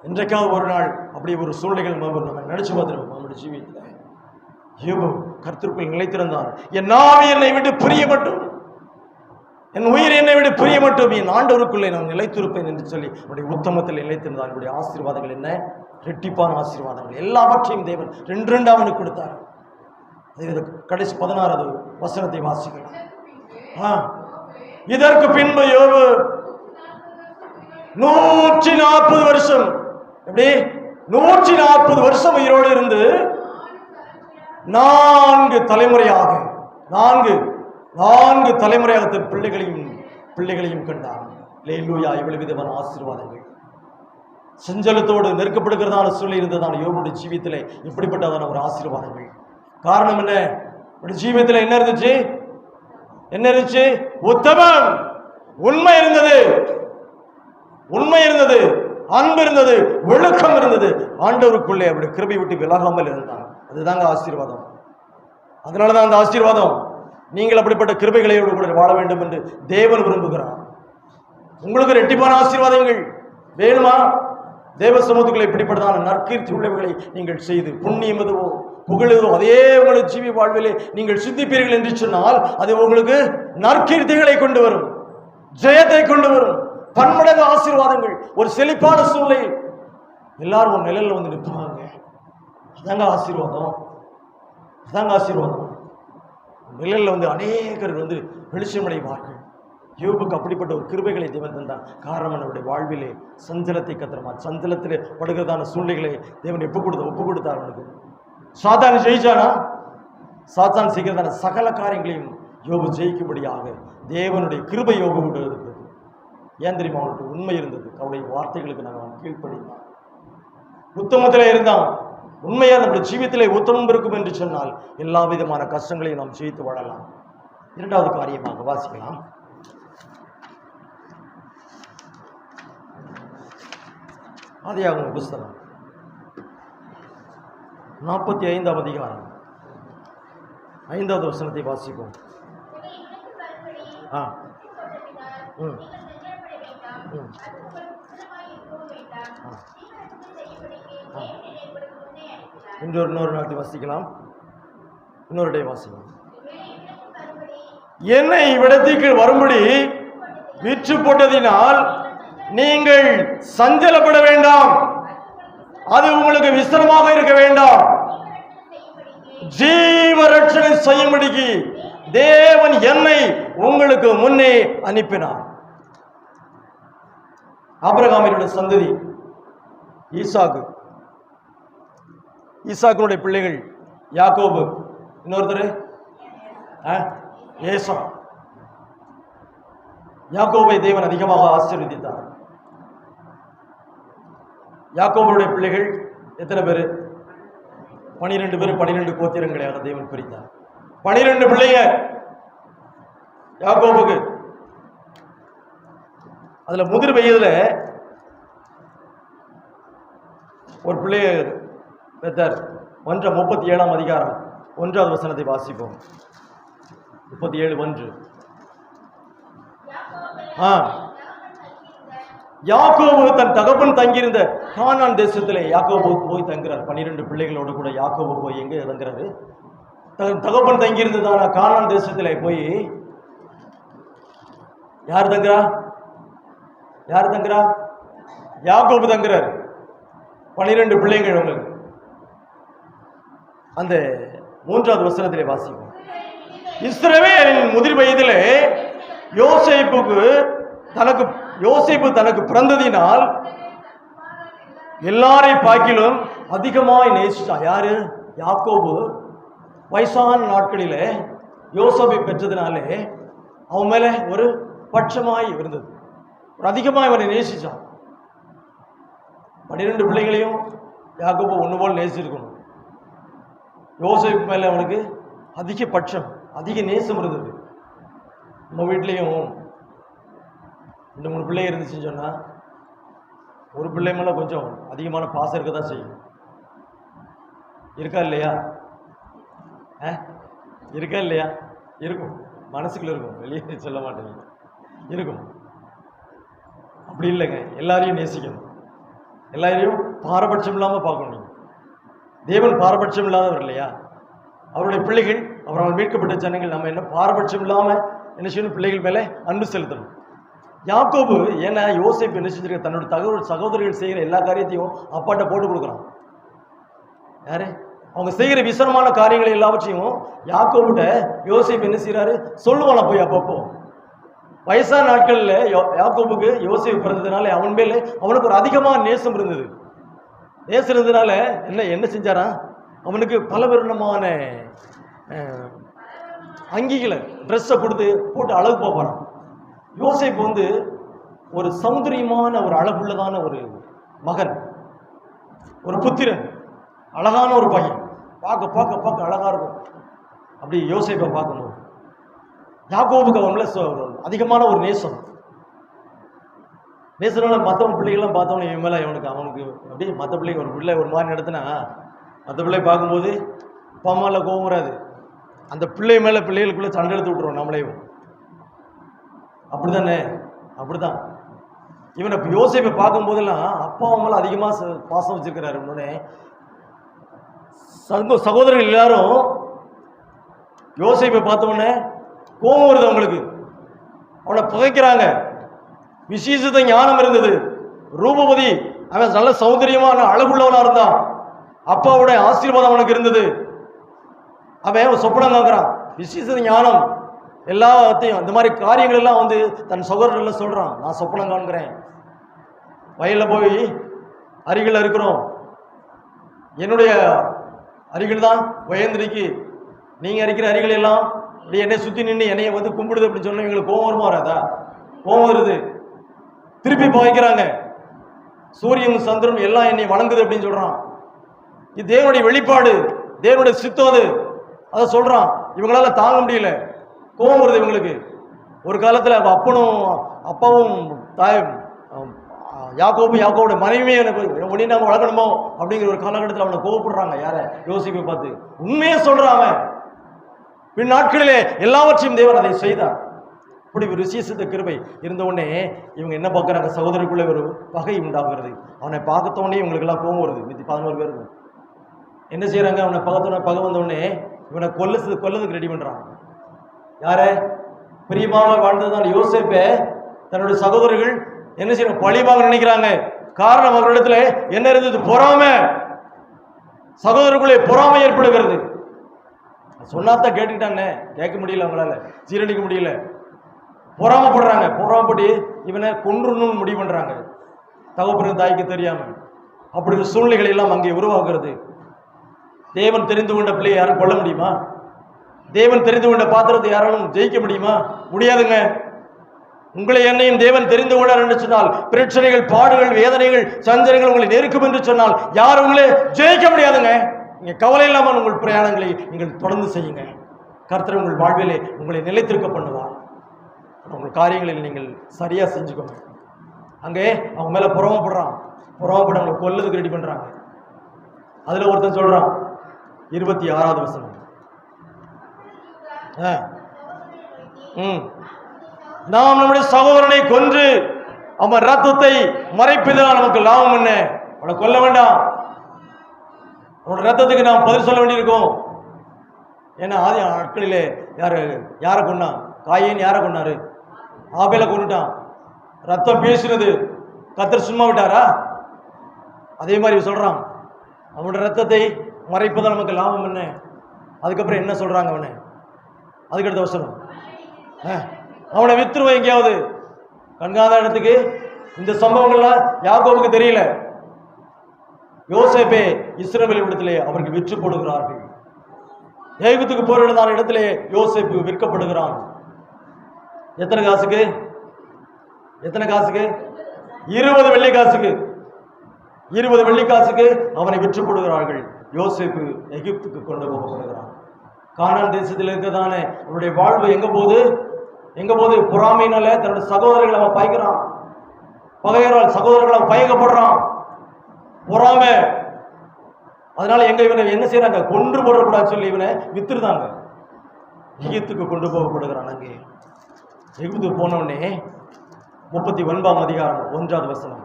இன்றைக்காவது ஒரு நாள் அப்படி ஒரு சூழ்நிலைகள் நம்ம நினைச்சு பார்த்துருக்கோம். நம்முடைய ஜீவியத்தில் யோபு கர்த்தருக்குள் நிலைத்திருந்தார். என் ஆவி என்னை விட்டு பிரிய மட்டும், என் உயிர் என்னை விட பிரிய மட்டும், என் ஆண்டவருக்குள்ளே நான் நிலைத்திருப்பேன் என்று சொல்லி அவருடைய உத்தமத்தில் நிலைத்திருந்தார். அவருடைய ஆசீர்வாதங்கள் என்ன? ரெட்டிப்பான ஆசீர்வாதங்கள். எல்லாவற்றையும் தேவன் 2 அவனுக்கு கொடுத்தார். கடைசி 16வது வசனத்தை வாசிக்கலாம். இதற்கு பின்பு யோபு 140 வருஷம், எப்படி 140 வருஷம் உயிரோடு இருந்து 4 தலைமுறையாக தன் பிள்ளைகளையும் கண்டார். அல்லேலூயா! இவ்வளவு விதமான ஆசீர்வாதங்கள். சஞ்சலத்தோடு நெருக்கப்படுகிறதான சூழ்நிலை இருந்ததான யோபுடைய ஜீவியத்திலே இப்படிப்பட்டதான ஒரு ஆசீர்வாதங்கள். காரணம் என்ன? ஜீவியத்தில் என்ன இருந்துச்சு? உத்தமம், உண்மை இருந்தது, அன்பு இருந்தது, ஒழுக்கம் இருந்தது. ஆண்டவருக்குள்ளே அவருடைய கிருபை விட்டு விலகாமல் இருந்தார். அதுதாங்க ஆசீர்வாதம். அதனாலதான் அந்த ஆசீர்வாதம். நீங்கள் அப்படிப்பட்ட கிருபைகளோடு கூட வாழ வேண்டும் என்று தேவன் விரும்புகிறார். உங்களுக்கு ரெட்டிப்பான ஆசீர்வாதங்கள் வேணுமா? தேவ சமூகத்துக்குள்ளே இப்படிப்பட்டதான நற்கீர்த்தி உள்ளவைகளை நீங்கள் செய்து புண்ணியம் எதுவோ புகழதோ அதே உங்களுடைய ஜீவி வாழ்விலே நீங்கள் சித்திப்பீர்கள் என்று சொன்னால் அது உங்களுக்கு நற்கீர்த்திகளை கொண்டு வரும், ஜெயத்தை கொண்டு வரும், பன்மடங்கு ஆசீர்வாதங்கள். ஒரு செழிப்பான சூழ்நிலை எல்லாரும் ஒரு நிலையில் வந்து நிற்பாங்க. அதாங்க ஆசீர்வாதம். நிழலில் வந்து அநேகர் வந்து வெளிச்சமடைவார்கள். யோபுக்கு அப்படிப்பட்ட ஒரு கிருபைகளை தேவன் தந்தான். காரணம் நம்முடைய வாழ்விலே சஞ்சலத்தை கத்திரமா, சஞ்சலத்திலே படுகிறதான சூழ்நிலைகளை தேவன் ஒப்பு கொடுத்தார். அவனுக்கு சாத்தான் ஜெயிச்சானா? சாத்தான் செய்கிறதான சகல காரியங்களையும் யோபு ஜெயிக்கும்படியாக தேவனுடைய கிருபை யோபு இருந்தது. ஏன் தெரியுமா? அவனுக்கு உண்மை இருந்தது. அவருடைய வார்த்தைகளுக்கு நாங்கள் கீழ்ப்படிந்தான். உத்தமத்திலே இருந்தான். உண்மையா நம்முடைய ஜீவியத்திலே உத்தமம் இருக்கும் என்று சொன்னால் எல்லா விதமான கஷ்டங்களையும் நாம் ஜெயித்து வாழலாம். 2வது காரியமாக வாசிக்கலாம். ஆதியாகமம் புஸ்தகம் 45ஆம் அதிகாரம் 5வது வசனத்தை வாசிப்போம். இன்னொரு நாளை வாசிக்கலாம். இன்னொரு டே வாசிக்கலாம். என்னை இவ்விடத்திற்கு வரும்படி விற்று போட்டதினால் நீங்கள் சஞ்சலப்பட வேண்டாம், அது உங்களுக்கு விசனமாக இருக்க வேண்டாம். ஜீவ ரட்சணை செய்யும்படிக்கு தேவன் என்னை உங்களுக்கு முன்னே அனுப்பினார். ஆபிரகாமினுடைய சந்ததி ஈசாக்குடைய பிள்ளைகள் யாக்கோபு, இன்னொருத்தர் ஏசா. யாக்கோபை தேவன் அதிகமாக ஆசீர்வதித்தார். யாக்கோபுடைய பிள்ளைகள் எத்தனை பேர்? 12 பேர். 12 கோத்திரங்களையாக தேவன் பிரித்தார். 12 பிள்ளைங்க யாக்கோபுக்கு. அதுல முதிர் வயதுல ஒரு பிள்ளைய பெற்றார். 37ஆம் அதிகாரம் 1வது வசனத்தை வாசிப்போம். 37:1. யாக்கோபு தன் தகப்பன் தங்கியிருந்த கானான் தேசத்திலே யாக்கோபு போய் தங்குறார். 12 பிள்ளைகளோடு கூட யாக்கோபு போய் எங்க தங்குறாரு? தன் தகப்பன் தங்கியிருந்ததான கானான் தேசத்திலே போய் யார் தங்குறா? யார் தங்குறா? யாக்கோபு தங்குறார். 12 பிள்ளைகள் உங்களுக்கு. அந்த 3வது வசனத்திலே வாசிப்போம். இஸ்ரவேலின் முதிர் வயதிலே யோசேப்பு தனக்கு பிறந்ததினால் எல்லாரை பார்க்கிலும் அதிகமாய் நேசிச்சான். யாரு? யாக்கோபு வயசான நாட்களிலே யோசேப்பை பெற்றதினாலே அவன் மேல ஒரு பட்சமாய் இருந்தது. ஒரு அதிகமாய் அவனை நேசிச்சான். 12 பிள்ளைகளையும் யாக்கோபு ஒன்று போல் நேசிச்சிருக்கணும். யோசேப்பு மேல அவனுக்கு அதிக பட்சம், அதிக நேசம் இருந்தது. நம்ம வீட்லேயும் 2-3 பிள்ளை இருந்துச்சுன்னு சொன்னால் ஒரு பிள்ளை மேலே கொஞ்சம் அதிகமான பாசம் இருக்க தான் செய்யும். இருக்கா இல்லையா? இருக்கா இல்லையா? இருக்கும், மனசுக்குள்ள இருக்கும், வெளியே சொல்ல மாட்டேங்க, இருக்கும். அப்படி இல்லைங்க, எல்லாரையும் நேசிக்கணும், எல்லாரையும் பாரபட்சம் இல்லாமல் பார்க்கணும். நீங்கள் தேவன் பாரபட்சம் இல்லாதவர் இல்லையா? அவருடைய பிள்ளைகள், அவரால் மீட்கப்பட்ட ஜனங்கள், நம்ம என்ன பாரபட்சம் இல்லாமல் என்ன செய்யணும்? பிள்ளைகள் மேலே அன்பு செலுத்தணும். யாக்கோபு ஏன்னா யோசேப்பு என்ன செஞ்சிருக்க? தன்னோட சகோதரிகள் செய்கிற எல்லா காரியத்தையும் அப்பாட்ட போட்டு கொடுக்குறான். யாரு? அவங்க செய்கிற விசனமான காரியங்களை எல்லாவற்றையும் யாக்கோபுட்ட யோசேப்பு என்ன செய்யறாரு? சொல்லுவானா போய் அப்பப்போ. வயசான நாட்கள்ல யாக்கோபுக்கு யோசேப்பு பிறந்ததுனால அவன் மேல அவனுக்கு ஒரு அதிகமான நேசம் இருந்தது. நேசம் இருந்ததுனால என்ன செஞ்சாரா? அவனுக்கு பல விதமான அங்கிகளை, ட்ரெஸ்ஸை கொடுத்து போட்டு அழகு போறான். யோசேப்பு ஒரு சௌந்தரியமான, ஒரு அழகுள்ளதான ஒரு மகன், ஒரு புத்திரன், அழகான ஒரு பையன், பார்க்க பார்க்க பார்க்க அழகா இருக்கும். அப்படி யோசேப்பை பார்க்கும்போது யாக்கோபுக்கு அவன் மேல அதிகமான ஒரு நேசம். நேசனால மற்றவன் பிள்ளைகள்லாம் பார்த்தவன இவன் மேல அவனுக்கு அப்படியே மற்ற பிள்ளைங்க ஒரு பிள்ளை ஒரு மாதிரி நடத்தினா மற்ற பிள்ளை பார்க்கும்போது அப்பா அம்மால கோபம் வராது. அந்த பிள்ளை மேல பிள்ளைகளுக்குள்ள சண்டை எடுத்து விட்டுருவோம் நம்மளையும். அப்படித்தானே? அப்படிதான். இவனை யோசேப்பை பார்க்கும் போதெல்லாம் அப்பா அம்மால அதிகமா பாசம் வச்சிருக்கிறாரு. உடனே சகோதரர்கள் எல்லாரும் யோசேப்பை பார்த்த உடனே கோபம் வருது அவங்களுக்கு. அவனை பகைக்கிறாங்க. விசேஷத்த ஞானம் இருந்தது, ரூபவதி, அவன் நல்ல சௌந்தரியமான அழகுள்ளவனா இருந்தான். அப்பாவுடைய ஆசீர்வாதம் அவனுக்கு இருந்தது. அவன் சொப்பனம் காக்குறான், விசேஷ ஞானம், எல்லாத்தையும் இந்த மாதிரி காரியங்கள் எல்லாம் தன் சகோதரர்கள் சொல்றான். நான் சொப்பனம் காண்கிறேன், வயல்ல போய் அருகில் இருக்கிறோம், என்னுடைய அருகில் தான் வயந்திரிக்கு, நீங்க இருக்கிற அருகில் எல்லாம் இப்படி என்னை சுத்தி நின்று என்னைய கும்பிடுது அப்படின்னு சொன்னா எங்களுக்கு கோபம் வருமா? வராதா? கோபம் வருது. திருப்பி பகைக்கிறாங்க. சூரியன் சந்திரன் எல்லாம் என்னை வணங்குது அப்படின்னு சொல்றான். இது தேவனுடைய வெளிப்பாடு, தேவனுடைய சித்தம் அது. அதை சொல்றான். இவங்களால தாங்க முடியல, கோபம் வருது இவங்களுக்கு. ஒரு காலத்துல அப்பாவும் தாயும் யாக்கோபுடைய மனைவியே உடனே நாம வளர்க்கணுமோ அப்படிங்கிற ஒரு காலகட்டத்தில் அவனை கோவப்படுறாங்க. யார? யோசிப்பை பார்த்து. உண்மையே சொல்றாங்க. பின் நாட்களிலே எல்லாவற்றையும் தேவன் அதை செய்தார். இப்படி ஒரு விசேஷத்த கிருபை இருந்த உடனே இவங்க என்ன பார்க்குறாங்க? சகோதரருக்குள்ளே ஒரு பகை உண்டாகிறது. அவனை பார்க்கத்தோடனே இவங்களுக்கு எல்லாம் கோபம் வருது. 11 பேருக்கு என்ன செய்யறாங்க? அவனை பகை வந்த உடனே இவனை கொல்லதுக்கு ரெடி பண்றாங்க. யார? பிரியமாக வாழ்ந்ததுதான் யோசேப்பை தன்னுடைய சகோதரர்கள் என்ன செய்யணும்? பழிவாங்க நினைக்கிறாங்க. காரணம் அவர்களிடத்துல என்ன இருந்தது? பொறாமை. சகோதரர்களுக்குள்ளே பொறாமை ஏற்படுகிறது. சொன்னாத்தான் கேட்டுக்கிட்டாங்க, கேட்க முடியல, அவங்களால சீரணிக்க முடியல. பொறாமப்படுறாங்க. பொறாமப்பட்டு இவனை கொன்றுன்னு முடிவு பண்றாங்க, தகப்பனுக்கு தாய்க்கு தெரியாம. அப்படி சூழ்நிலைகள் எல்லாம் அங்கே உருவாகிறது. தேவன் தெரிந்து கொண்ட பிள்ளையை யாரும் கொல்ல முடியுமா? தேவன் தெரிந்து கொண்ட பாத்திரத்தை யாராலும் ஜெயிக்க முடியுமா? முடியாதுங்க. உங்களை என்னையும் தேவன் தெரிந்து கொண்டார் என்று சொன்னால், பிரச்சனைகள், பாடுகள், வேதனைகள், சஞ்சலங்கள் உங்களை நெருக்கும் என்று சொன்னால் யாரும் உங்களை ஜெயிக்க முடியாதுங்க. நீங்க கவலை இல்லாமல் உங்கள் பிரயாணங்களை நீங்கள் தொடர்ந்து செய்யுங்க. கர்த்தர் உங்கள் வாழ்விலே உங்களை நிலைத்திருக்க பண்ணுவார். உங்கள் காரியங்களில் நீங்கள் சரியா செஞ்சுக்கோங்க. அங்கே அவங்க மேல பொறாமப்படுறான். பொறாமப்பட அவங்க கொல்லதுக்கு ரெடி பண்றாங்க. அதுல ஒருத்தன் சொல்றான், 26வது வசனம், நாம் நம்முடைய சகோதரனை கொன்று அவன் ரத்தத்தை மறைப்பதனால் நமக்கு லாபம் என்ன? அவனை கொல்ல வேண்டாம், அவனோட ரத்தத்துக்கு நாம் பதில் சொல்ல வேண்டியிருக்கும். ஏன்னா ஆதி நாட்களிலே யாரை கொண்டான்? காயின் யாரை கொண்டாரு? ஆபேலை கொண்டுட்டான். ரத்தம் பேசுறது, கர்த்தர் சும்மா விட்டாரா? அதே மாதிரி சொல்றான், அவனோட ரத்தத்தை மறைப்பதால் நமக்கு லாபம் என்ன? அதுக்கப்புறம் என்ன சொல்றாங்க அவனை? அதுக்கடுத்த வசனம், அவனை வித்துருவ எங்கேயாவது கண்காத இடத்துக்கு. இந்த சம்பவங்கள்லாம் யாக்கோபுக்கு தெரியல. யோசேப்பே இஸ்ரவேல் இடத்திலே அவர்கள் விற்று போடுகிறார்கள். எகிப்துக்கு போரிடுதான இடத்திலே யோசேப்பு விற்கப்படுகிறான். எத்தனை காசுக்கு? 20 வெள்ளிக்காசுக்கு. 20 வெள்ளிக்காசுக்கு அவனை விற்று போடுகிறார்கள். யோசேப்பு எகிப்துக்கு கொண்டு போகப்படுகிறான். கானான் தேசத்தில் இருக்கிறதானே அவனுடைய வாழ்வு எங்க போது? பொறாமையினால தன்னுடைய சகோதரர்களை அவன் பயக்கிறான். பகையரால் சகோதரர்கள் அவன் பயக்கப்படுறான். பொறாமை. அதனால இவனை என்ன செய்யறாங்க? கொன்று போடக்கூடாது சொல்லி இவனை வித்துருந்தாங்க. எகிப்துக்கு கொண்டு போகப்படுகிறான். அங்கே எகிப்து போனவனே 39ஆம் அதிகாரம் 1வது வசனம்.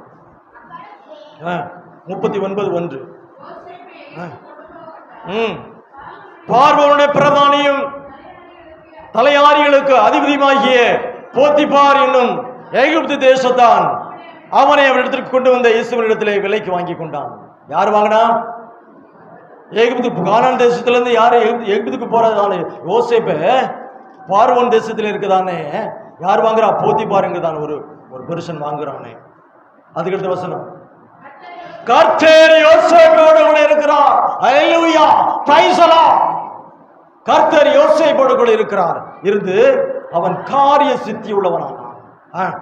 39:1. பார்வோனுடைய பிரதானியும் தலையாரிகளுக்கு அதிபதியுமாகிய போத்திபார் என்னும் எகிப்து தேசத்தான் அவனை அவரிடத்திற்கு கொண்டு வந்த இஸ்ரவேலிடத்திலே விலைக்கு வாங்கி கொண்டான். யார் வாங்கினா? எகிப்து. கானான் தேசத்திலிருந்து யாரு எகிப்துக்கு போறதானே யோசேப்ப பார்வோன் தேசத்தில் இருக்குதானே யார் வாங்குறா? போத்திபார் என்கிறதான ஒரு புருஷன் வாங்குறானே. அதுக்கடுத்த வசனம், கர்த்தர் யோசேப்போடு கூட இருக்கிறார். அல்லேலூயா, பிரைஸ் தி லார்ட். கர்த்தர் யோசேப்போடு கூட இருக்கிறார். இருந்து அவன் காரிய சித்தி உள்ளவனானான்.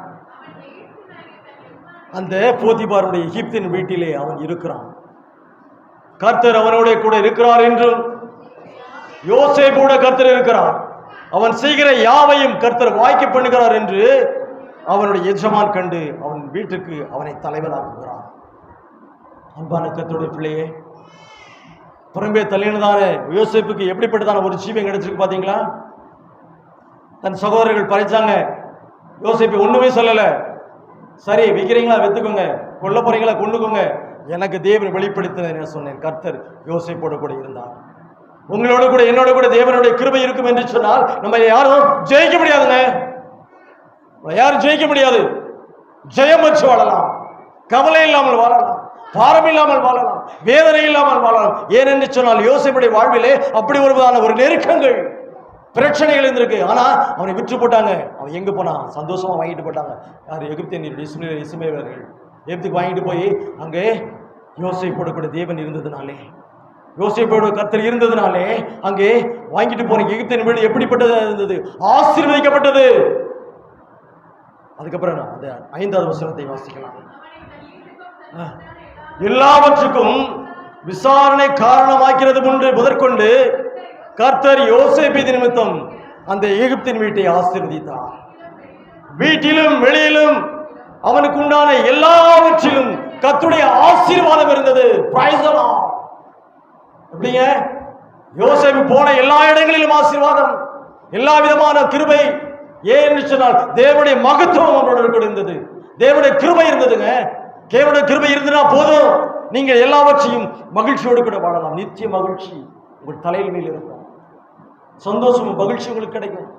அந்த போத்திபாருடைய எகிப்தின் வீட்டிலே அவன் இருக்கிறான். கர்த்தர் அவனோட கூட இருக்கிறார் என்றும் யோசேப்போட கர்த்தர் இருக்கிறார். அவன் செய்கிற யாவையும் கர்த்தர் வாய்க்க பண்ணுகிறார் என்று அவனுடைய எஜமான் கண்டு அவன் வீட்டுக்கு அவனை தலைவனாக்குகிறான். அன்பான கர்த்தருடைய பிள்ளையே, புறம்பே தள்ளினதான யோசேப்புக்கு எப்படிப்பட்டதான ஒரு ஜீவன் கிடைச்சிருக்கு பாத்தீங்களா? தன் சகோதரர்கள் பறிச்சாங்க. யோசேப்பு ஒண்ணுமே சொல்லல. சரி, விற்கிறீங்களா வித்துக்கோங்க, கொல்ல போறீங்களா கொண்டுக்கோங்க, எனக்கு தேவன் வெளிப்படுத்தின சொன்னேன். கர்த்தர் யோசேப்போடு கூட இருந்தார். உங்களோட கூட என்னோட கூட தேவனுடைய கிருபை இருக்கும் என்று சொன்னால் நம்ம யாரும் ஜெயிக்க முடியாதுங்க. யாரும் ஜெயிக்க முடியாது. ஜெயம் வச்சு வாழலாம், கவலை இல்லாமல் வாழலாம், பாரம் இல்லாமல் வாழலாம், வேதனை இல்லாமல் வாழலாம். ஏனென்று சொன்னால் யோசேப்புடைய வாழ்விலே அப்படி ஒருவதான ஒரு நெருக்கங்கள், பிரச்சனைகள் இருந்திருக்கு. ஆனா அவனை விற்று போட்டாங்க. அவன் எங்க போனான்? சந்தோஷமா வாங்கிட்டு போட்டாங்க. யார்? எகிப்தியர்கள், இஸ்மவேலர்கள். எகிப்துக்கு வாங்கிட்டு போய் அங்கே யோசேப்போடு கூட தேவன் இருந்ததுனாலே, யோசேப்போடு கர்த்தர் இருந்ததுனாலே அங்கே வாங்கிட்டு போன எகிப்தின் வீடு எப்படிப்பட்டது இருந்தது? ஆசீர்வதிக்கப்பட்டது. அதுக்கப்புறம் அந்த 5வது வசனத்தை வாசிக்கலாம். எல்லாவற்றுக்கும் விசாரணை காரணமாக்கிறது முதற்கொண்டு கர்த்தர் யோசேப்பு நிமித்தம் அந்த எகிப்தின் வீட்டை ஆசீர்வதித்தார். வீட்டிலும் வெளியிலும் அவனுக்கு உண்டான எல்லாவற்றிலும் கர்த்தருடைய ஆசீர்வாதம் இருந்தது. Praise the Lord. எப்படிங்க? யோசேப்பு போன எல்லா இடங்களிலும் ஆசீர்வாதம், எல்லா விதமான கிருபை. ஏன்னு சொன்னால் தேவனுடைய மகத்துவம் அவனோட கூட இருந்தது, தேவனுடைய கிருபை இருந்ததுங்க. தேவனுடைய கிருபை இருந்ததுனா போதும், நீங்கள் எல்லாவற்றையும் மகிழ்ச்சியோடு கூட வாழலாம். நித்திய மகிழ்ச்சி உங்கள் தலையில் மேல் இருக்கும். சந்தோஷமும் மகிழ்ச்சி உங்களுக்கு கிடைக்கும்.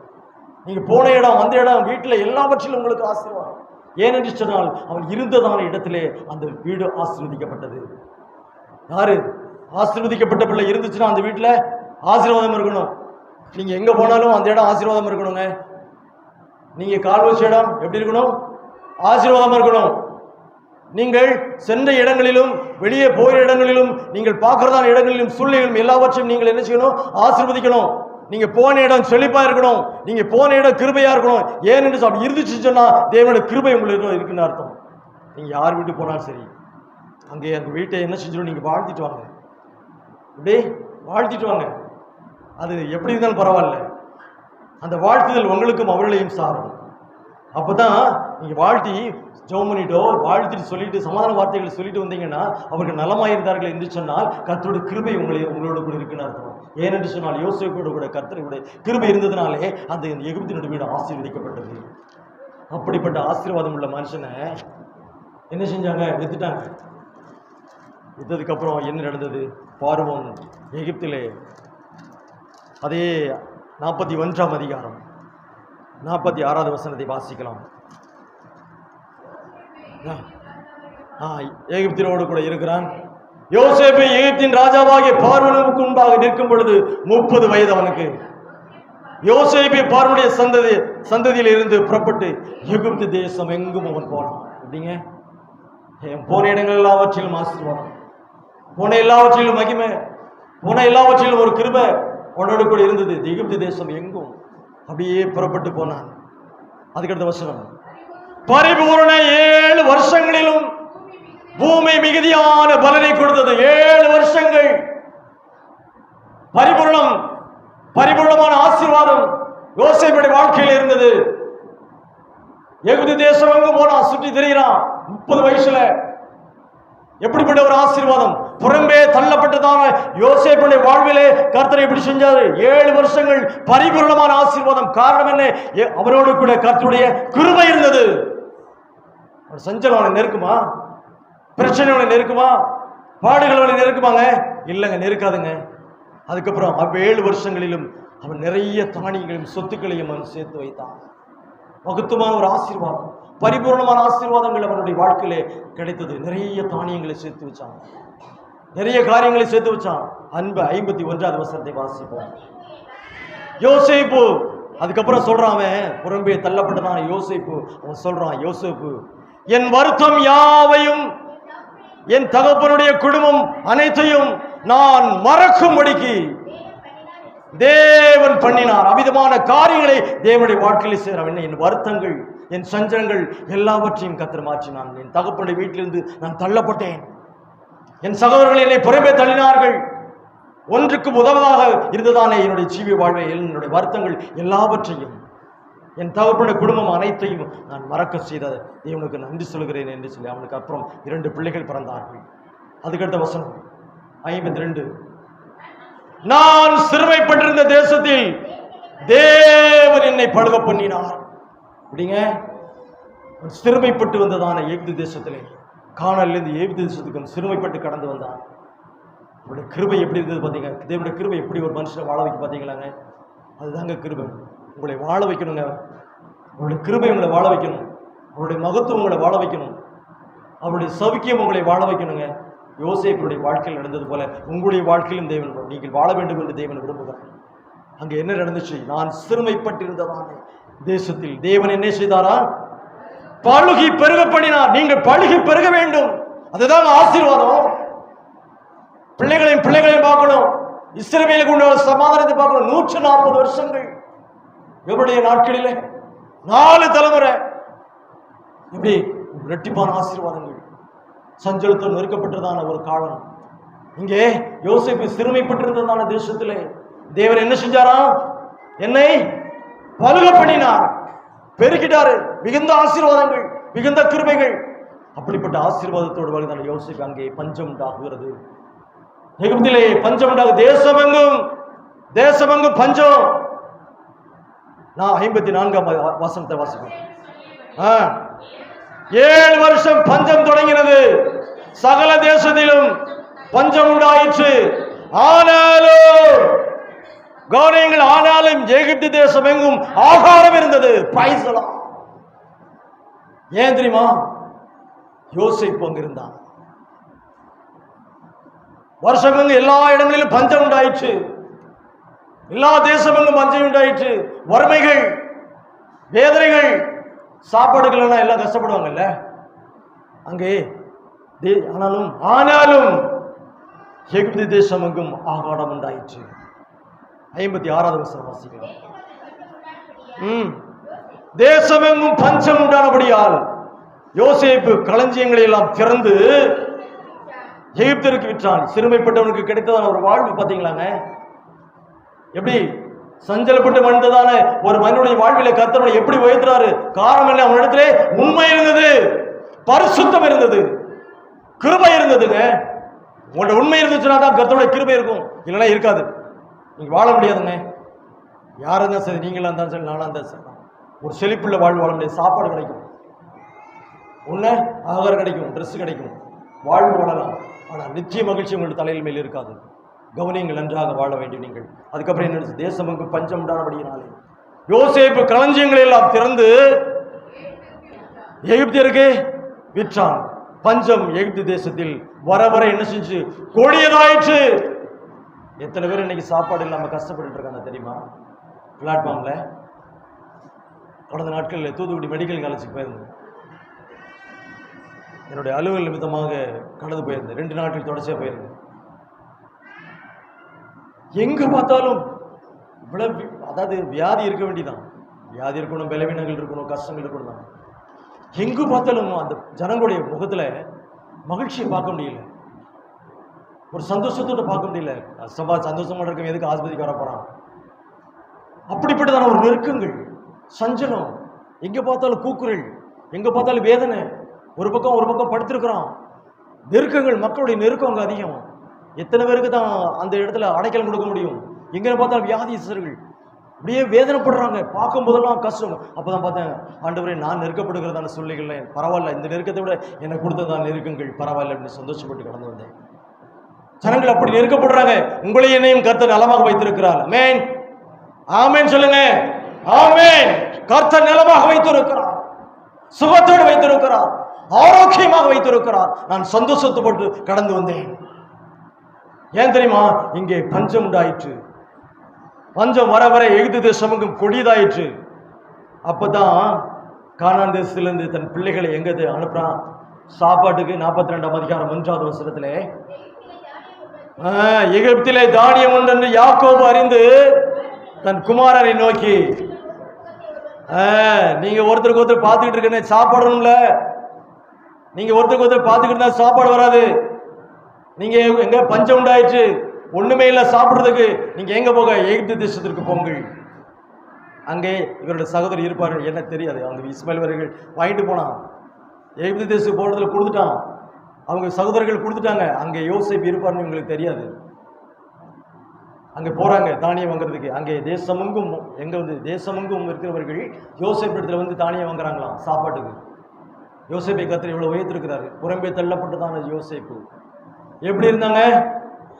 நீங்க போன இடம், வந்த இடம், வீட்டில் எல்லாவற்றிலும் உங்களுக்கு ஆசீர்வாதம். ஏனென்று சொன்னால் அவன் இருந்ததான இடத்திலே அந்த வீடு ஆசீர்வதிக்கப்பட்டது. யாரு? ஆசீர்வதிக்கப்பட்ட பிள்ளை இருந்துச்சுன்னா அந்த வீட்டில் ஆசீர்வாதம் இருக்கணும். நீங்க எங்க போனாலும் அந்த இடம் ஆசீர்வாதம் இருக்கணுங்க. நீங்க கால் வச்ச இடம் எப்படி இருக்கணும்? ஆசீர்வாதம் இருக்கணும். நீங்கள் சென்ற இடங்களிலும் வெளியே போகிற இடங்களிலும் நீங்கள் பார்க்கறதான இடங்களிலும் சூழ்நிலைகளும் எல்லாவற்றையும் நீங்கள் என்ன செய்யணும்? ஆசீர்வதிக்கணும். நீங்க போன இடம் செழிப்பா இருக்கணும், நீங்க போன இடம் கிருபையா இருக்கணும். ஏன்னு அப்படி இருந்துச்சு சொன்னா தேவனுடைய கிருபை உங்களுக்கு இருக்குன்னு அர்த்தம். நீங்க யார் வீட்டுக்கு போனாலும் சரி, அங்கே அந்த வீட்டை என்ன செஞ்சிடும்? நீங்க வாழ்த்திட்டு வாங்க, இப்படி வாழ்த்திட்டு வாங்க. அது எப்படி இருந்தாலும் பரவாயில்ல, அந்த வாழ்த்துதல் உங்களுக்கும் அவர்களையும் சாரும். அப்பதான் நீங்க வாழ்த்தி ஜெபம் பண்ணிட்டோ வாழ்த்திட்டு சொல்லிட்டு சமாதான வார்த்தைகளை சொல்லிட்டு வந்தீங்கன்னா அவர்கள் நலமாயிருந்தார்கள் என்று சொன்னால் கர்த்தருடைய கிருபை உங்களோட கூட இருக்குன்னு அர்த்தம். ஏனென்று சொன்னால் யோசேப்போடு கூட கர்த்தருடைய கிருபை இருந்ததுனாலே அந்த எகிப்தினுடைய வீடு ஆசீர்வதிக்கப்பட்டது. அப்படிப்பட்ட ஆசீர்வாதம் உள்ள மனுஷனை என்ன செஞ்சாங்க? வித்துட்டாங்க. வித்ததுக்கு அப்புறம் என்ன நடந்தது? பார்வோன் எகிப்திலே அதே 41ஆம் அதிகாரம் 46வது வசனத்தை வாசிக்கலாம். எகிப்தினோடு கூட இருக்கிறான். யோசேப்பு எகிப்தின் ராஜாவாகிய பார்வோனுக்கு முன்பாக நிற்கும் பொழுது 30 வயது அவனுக்கு. யோசேப்பு பார்வோனுடைய சந்ததியில் இருந்து புறப்பட்டு எகிப்து தேசம் எங்கும் அவன் போனான். அப்படிங்க, போன இடங்கள் எல்லாவற்றிலும் ஆசீர்வாதம், போன எல்லாவற்றிலும் மகிமை, போன எல்லாவற்றிலும் ஒரு கிருபை அவனோடு கூட இருந்தது. எகிப்து தேசம் எங்கும் அப்படியே புறப்பட்டு போனான். அதுக்கடுத்த வசனம், பரிபூரண 7 வருஷங்களிலும் பூமி மிகுதியான பலனை கொடுத்தது. 7 வருஷங்கள் பரிபூர்ணமான ஆசீர்வாதம் யோசேப்புடைய வாழ்க்கையில் இருந்தது. எகிப்து தேசம் எங்கும் போனா, சுற்றி திரிகிறான் 30 வயசுல. எப்படிப்பட்ட ஒரு ஆசீர்வாதம்! புறம்பே தள்ளப்பட்டதான யோசேப்புடைய வாழ்விலே கர்த்தர் எப்படி செஞ்சாரு? 7 வருஷங்கள் பரிபூர்ணமான ஆசீர்வாதம். காரணம் என்ன? அவரோடு கூட கர்த்தருடைய கிருபை இருந்தது. சஞ்சலம் அவனை நெருக்குமா? பிரச்சனை அவனை நெருக்குமா? பாடுகள் அவனை நெருக்குமாங்க? இல்லைங்க, நெருக்காதுங்க. அதுக்கப்புறம் 7 வருஷங்களிலும் அவன் நிறைய தானியங்களையும் சொத்துக்களையும் அவன் சேர்த்து வைத்தான். மகத்துவமான ஒரு ஆசீர்வாதம், பரிபூர்ணமான ஆசீர்வாதங்கள் அவனுடைய வாழ்க்கையிலே கிடைத்தது. நிறைய தானியங்களை சேர்த்து வச்சான், நிறைய காரியங்களை சேர்த்து வச்சான். 51வது வசனத்தை வாசிப்போம். யோசேப்பு அதுக்கப்புறம் சொல்றான், அவன் புறம்பே தள்ளப்பட்டதான் யோசேப்பு. அவன் சொல்றான், யோசேப்பு, என் வருத்தம் யாவையும் என் தகப்பனுடைய குடும்பம் அனைத்தையும் நான் மறக்கும்படிக்கு தேவன் பண்ணினார். அவிதமான காரியங்களை தேவனுடைய வாழ்க்கையில் செய்கிறான். என் வருத்தங்கள், என் சஞ்சலங்கள் எல்லாவற்றையும் கர்த்தர் மாற்றினான். என் தகப்பனுடைய வீட்டிலிருந்து நான் தள்ளப்பட்டேன். என் சகோதரர்கள் என்னை புறம்பே தள்ளினார்கள். ஒன்றுக்கு உதவதாக இருந்ததானே என்னுடைய ஜீவிய வாழ்வை, என்னுடைய வருத்தங்கள் எல்லாவற்றையும், என் தகப்பனுடைய குடும்பம் அனைத்தையும் நான் மறக்க செய்த தேவனுக்கு நன்றி சொல்கிறேன் என்று சொல்லி அவனுக்கு அப்புறம் 2 பிள்ளைகள் பிறந்தார்கள். அதுக்கடுத்த வசனம் 52, நான் சிறுமைப்பட்டிருந்த தேசத்தில் தேவன் என்னை பழுக பண்ணினார். அப்படிங்க, சிறுமைப்பட்டு வந்ததான எகிப்து தேசத்திலே, கானானிலிருந்து எகிப்து தேசத்துக்கு சிறுமைப்பட்டு கடந்து வந்தான். அவருடைய கிருபை எப்படி இருந்தது பார்த்தீங்க? தேவனுடைய கிருபை எப்படி ஒரு மனுஷனை வாழ வைக்க பார்த்தீங்களாங்க? அதுதாங்க கிருபை. உங்களை வாழ வைக்கணுங்க. அவருடைய கிருபை உங்களை வாழ வைக்கணும். அவருடைய மகத்துவம் உங்களை வாழ வைக்கணும். அவருடைய சௌக்கியம் உங்களை வாழ வைக்கணுங்க. யோசேப்புடைய வாழ்க்கையில் நடந்தது போல உங்களுடைய வாழ்க்கையிலும் தேவன் நீங்கள் வாழ வேண்டும் என்று தேவன் விரும்புகிறார். அங்கே என்ன நடந்துச்சு? நான் சிறுமைப்பட்டிருந்ததான தேசத்தில் தேவன் என்ன செய்தாரா? பழுகி பெருக பண்ணினார். நீங்கள் பழுகி பெருக வேண்டும். அதுதான் ஆசீர்வாதம். பிள்ளைகளையும் பார்க்கணும். இஸ்ரவேலுக்கு உண்டான சமாதானத்தை பார்க்கணும். 140 வருஷங்கள் எவருடைய நாட்களிலே 4 தலைமுறை இப்படி இரட்டிப்பான ஆசீர்வாதங்கள். சஞ்சலத்தில் நெருக்கப்பட்டதான ஒரு காலம். இங்கே யோசேப்பு சிறுமைப்பட்டிருந்ததான தேசத்திலே தேவன் என்ன செஞ்சாரா? என்னை பலுக பண்ணினார், பெருகிட்டாரு. மிகுந்த ஆசீர்வாதங்கள், மிகுந்த கிருபைகள். அப்படிப்பட்ட ஆசீர்வாதத்தோடு வாழ்ந்தான யோசேப்பு அங்கே பஞ்சம் உண்டாகுகிறது. எகிப்திலே பஞ்சம் உண்டாகும். தேசமெங்கும் பஞ்சம். நான் 54ஆம் வசனத்தை வாசிப்பேன். 7 வருஷம் பஞ்சம் தொடங்கினது. சகல தேசத்திலும் பஞ்சம் உண்டாயிற்று. ஆனாலும் எகிப்து தேசம் எங்கும் ஆகாரம் இருந்தது. ஏன் தெரியுமா? யோசேப்பு அங்க இருந்தான். வருஷமெங்கும் எல்லா இடங்களிலும் பஞ்சம் உண்டாயிற்று. எல்லா தேசமெங்கும் பஞ்சம் உண்டாயிற்று. வறுமைகள், வேதனைகள், சாப்பாடுகள் எல்லாம் எல்லாம் கஷ்டப்படுவாங்கல்ல அங்கே. ஆனாலும் எகிப்து தேசம் எங்கும் ஆகாரம் உண்டாயிற்று. 56வது வசனம் வாசிக்கலாம். தேசமெங்கும் பஞ்சம் உண்டானபடியால் யோசேப்பு களஞ்சியங்களை எல்லாம் திறந்து எகிப்திற்கு விற்றான். சிறுமைப்பட்டவனுக்கு கிடைத்ததான ஒரு வாழ்வு பார்த்தீங்களாங்க? எப்படி சஞ்சலப்பட்டு வந்ததான ஒரு மனிதனுடைய வாழ்வில கர்த்தரை எப்படி உயர்த்துறாரு? காரணம் என்ன? அவனிடத்திலே உண்மை இருந்தது, பரிசுத்தம் இருந்தது, கிருபை இருந்ததுங்க. உங்களோட உண்மை இருந்துச்சுன்னா தான் கர்த்தருடைய கிருபை இருக்கும். இல்லைன்னா இருக்காது. நீங்க வாழ முடியாதுங்க. யாரும் தான் சரி, நீங்களா இருந்தாலும் சரி, நானா இருந்தாலும் சரி. ஒரு செழிப்புள்ள வாழ்வு வாழ முடியாது. சாப்பாடு கிடைக்கும், உன்ன ஆகாரம் கிடைக்கும், ட்ரெஸ் கிடைக்கும், வாழ்வு வாழலாம். ஆனால் நிச்சய மகிழ்ச்சி உங்களுடைய தலையில் மேல் இருக்காது. கவனியங்கள் நன்றாக வாழ வேண்டிய நீங்கள். அதுக்கப்புறம் என்ன, தேசமுக்கு பஞ்சம் உண்டானபடியினாலே யோசேப்பு களஞ்சியங்களை எல்லாம் திறந்து எகிப்தியருக்கு விற்றான். பஞ்சம் எகிப்து தேசத்தில் வர வர என்ன செஞ்சு கொடியதாயிற்று. எத்தனை பேர் இன்னைக்கு சாப்பாடு இல்லாம கஷ்டப்பட்டு இருக்காங்க தெரியுமா? பிளாட்ஃபார்ம்ல கடந்த நாட்களில் தூத்துக்குடி மெடிக்கல் காலேஜுக்கு போயிருந்தேன். என்னுடைய அலுவல் நிமித்தமாக கடந்து போயிருந்தேன். 2 நாட்கள் தொடர்ச்சியாக போயிருந்தேன். எங்க பார்த்தாலும் இவ்வளவு, அதாவது வியாதி இருக்க வேண்டியதான், வியாதி இருக்கணும், பலவீனங்கள் இருக்கணும், கஷ்டங்கள் இருக்கணும் தான். எங்கு பார்த்தாலும் அந்த ஜனங்களுடைய முகத்துல மகிழ்ச்சியை பார்க்க முடியல, ஒரு சந்தோஷத்தோட பார்க்க முடியல. சந்தோஷமா இருக்கும், எதுக்கு ஆஸ்பத்திரிக்கு வர போறான்? அப்படிப்பட்டதான ஒரு நெருக்கங்கள், சஞ்சலம், எங்க பார்த்தாலும் கூக்குரல், எங்க பார்த்தாலும் வேதனை, ஒரு பக்கம் படுத்திருக்கிறான். நெருக்கங்கள், மக்களுடைய நெருக்கம் அங்க அதிகம். எத்தனை பேருக்கு தான் அந்த இடத்துல அடைக்கலம் கொடுக்க முடியும்? எங்க பார்த்தாலும் வியாதிசர்கள் அப்படியே வேதனைப்படுறாங்க. பார்க்கும் போதெல்லாம் கஷ்டம். அப்பதான் பார்த்தேன், ஆண்டவரே, நான் நெருக்கப்படுகிறதான சூழ்நிலைகள்ல பரவாயில்ல, இந்த நெருக்கத்தை விட எனக்கு கொடுத்ததான நெருக்கங்கள் பரவாயில்ல அப்படின்னு சந்தோஷப்பட்டு கடந்து வந்தேன். ஜனங்கள் அப்படி நெருக்கப்படுறாங்க. உங்களை என்னையும் கர்த்தர் நலமாக வைத்திருக்கிறார். ஆமென், ஆமென் சொல்லுங்க. ஆமென். கர்த்தர் நலமாக வைத்திருக்கிறார், சுகத்தோடு வைத்திருக்கிறார், ஆரோக்கியமாக வைத்திருக்கிறார். நான் சந்தோஷத்தோடு கடந்து வந்தேன். ஏன் தெரியுமா? இங்கே பஞ்சம் உண்டாயிற்று. பஞ்சம் வர வர எகிப்து தேசமும் கொடியதாயிற்று. அப்பதான் கானான் தேசத்திலிருந்து தன் பிள்ளைகளை எங்க அனுப்புறான்? சாப்பாட்டுக்கு. 42ஆம் அதிகாரம் 1வது வசனத்திலே, எகிப்திலே தானியம் உண்டு என்று யாக்கோபு அறிந்து தன் குமாரனை நோக்கி, நீங்க ஒருத்தருக்கு ஒருத்தர் பார்த்துக்கிட்டு இருக்க சாப்பாடணும்ல, நீங்க ஒருத்தருக்கு ஒருத்தர் பார்த்துக்கிட்டு இருந்தா சாப்பாடு வராது. நீங்க எங்க பஞ்சம் உண்டாயிற்று, ஒண்ணுமே இல்லை சாப்பிடுறதுக்கு, நீங்க எங்க போக? எகிப்து தேசத்திற்கு போங்கள். அங்கே இவருடைய சகோதரி இருப்பாரு, என்ன தெரியாது. அவங்க இஸ்மாயில் அவர்கள் வாங்கிட்டு போனான், எகிப்து தேசத்துக்கு போனதுல கொடுத்துட்டான், அவங்க சகோதரர்கள் கொடுத்துட்டாங்க. அங்கே யோசேப்பு இருப்பாருன்னு இவங்களுக்கு தெரியாது. அங்கே போறாங்க தானியம் வாங்குறதுக்கு. அங்கே தேசமெங்கும் தேசமெங்கும் இருக்கிறவர்கள் யோசேப்பு இடத்துல வந்து தானியம் வாங்குறாங்களாம் சாப்பாட்டுக்கு. யோசேப்பை கர்த்தர் இவ்வளவு உயர்த்திருக்கிறாரு. புறம்பே தள்ளப்பட்டதான யோசேப்பு எப்படி இருந்தாங்க?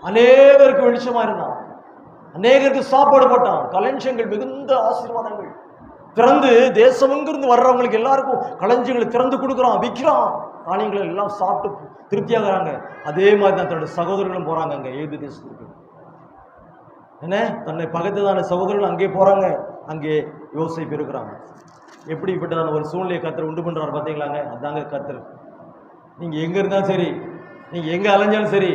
அநேகருக்கு வெளிச்சமா இருந்தான், அநேகருக்கு சாப்பாடு போட்டான். களஞ்சியங்கள் மிகுந்த ஆசீர்வாதங்கள் திறந்து தேசமெங்கிருந்து வர்றவங்களுக்கு எல்லாருக்கும் களஞ்சியங்களை திறந்து கொடுக்குறான், விற்கிறான். தானியங்களை எல்லாம் சாப்பிட்டு திருப்தியாகிறாங்க. அதே மாதிரி தான் தன்னுடைய சகோதரர்களும் போறாங்க அங்க எகிப்து தேசத்துக்கு. என்ன, தன்னை பகைத்ததான சகோதரர்கள் அங்கே போறாங்க. அங்கே யோசேப்பு இருக்கிறாங்க. எப்படிப்பட்டதான ஒரு சூழ்நிலையை கர்த்தர் உண்டு பண்றாரு பார்த்தீங்களாங்க? அதாங்க கர்த்தர். நீங்க எங்க இருந்தாலும் சரி, நீங்க எங்க அலைஞ்சாலும் சரி,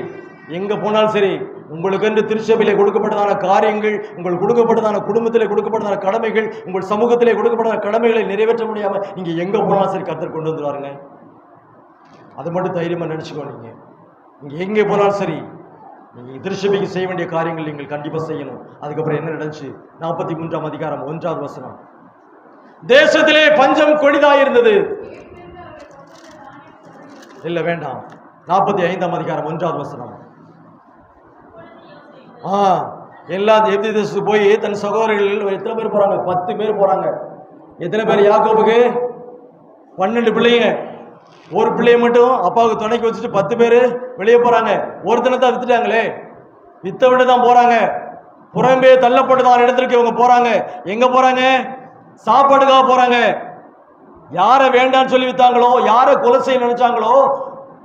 எங்க போனாலும் சரி, உங்களுக்கு என்று திருச்சபையிலே கொடுக்கப்பட்டதான காரியங்கள், உங்களுக்கு கொடுக்கப்பட்டதான குடும்பத்திலே கொடுக்கப்பட்டதான கடமைகள், உங்கள் சமூகத்திலே கொடுக்கப்பட்டதான கடமைகளை நிறைவேற்ற முடியாம நீங்க எங்க போனாலும் சரி கர்த்தர் கொண்டு வந்துருவாருங்க. அதை மட்டும் தைரியமா நினைச்சுக்கோ. நீங்க எங்கே போனாலும் சரி, நீங்க திருச்சபைக்கு செய்ய வேண்டிய காரியங்கள் நீங்கள் கண்டிப்பா செய்யணும். அதுக்கப்புறம் என்ன நடந்துச்சு? 43ஆம் அதிகாரம் 1வது வசனம், தேசத்திலே பஞ்சம் கொடிதாயிருந்தது. இல்ல வேண்டாம், 45ஆம் அதிகாரம் 1வது வசனம். எல்லா எகிப்து தேசத்துக்கு போய் தன் சகோதரர்கள் எத்தனை பேர் போறாங்க? 10 பேர் போறாங்க. எத்தனை பேர்? யாக்கோபுக்கு 12 பிள்ளைங்க. ஒரு பிள்ளைய மட்டும் அப்பாவுக்கு துணைக்கு வச்சுட்டு 10 பேர் வெளியே போறாங்க. ஒருத்தனை தான் வித்துட்டாங்களே, வித்த விட தான் போறாங்க. புறம்பே தள்ளப்பட்டதான இடத்திற்கு இவங்க போறாங்க. எங்க போறாங்க? சாப்பாடுக்காக போறாங்க. யாரை வேண்டான்னு சொல்லி வித்தாங்களோ, யாரை கொலை செய்ய நினைச்சாங்களோ,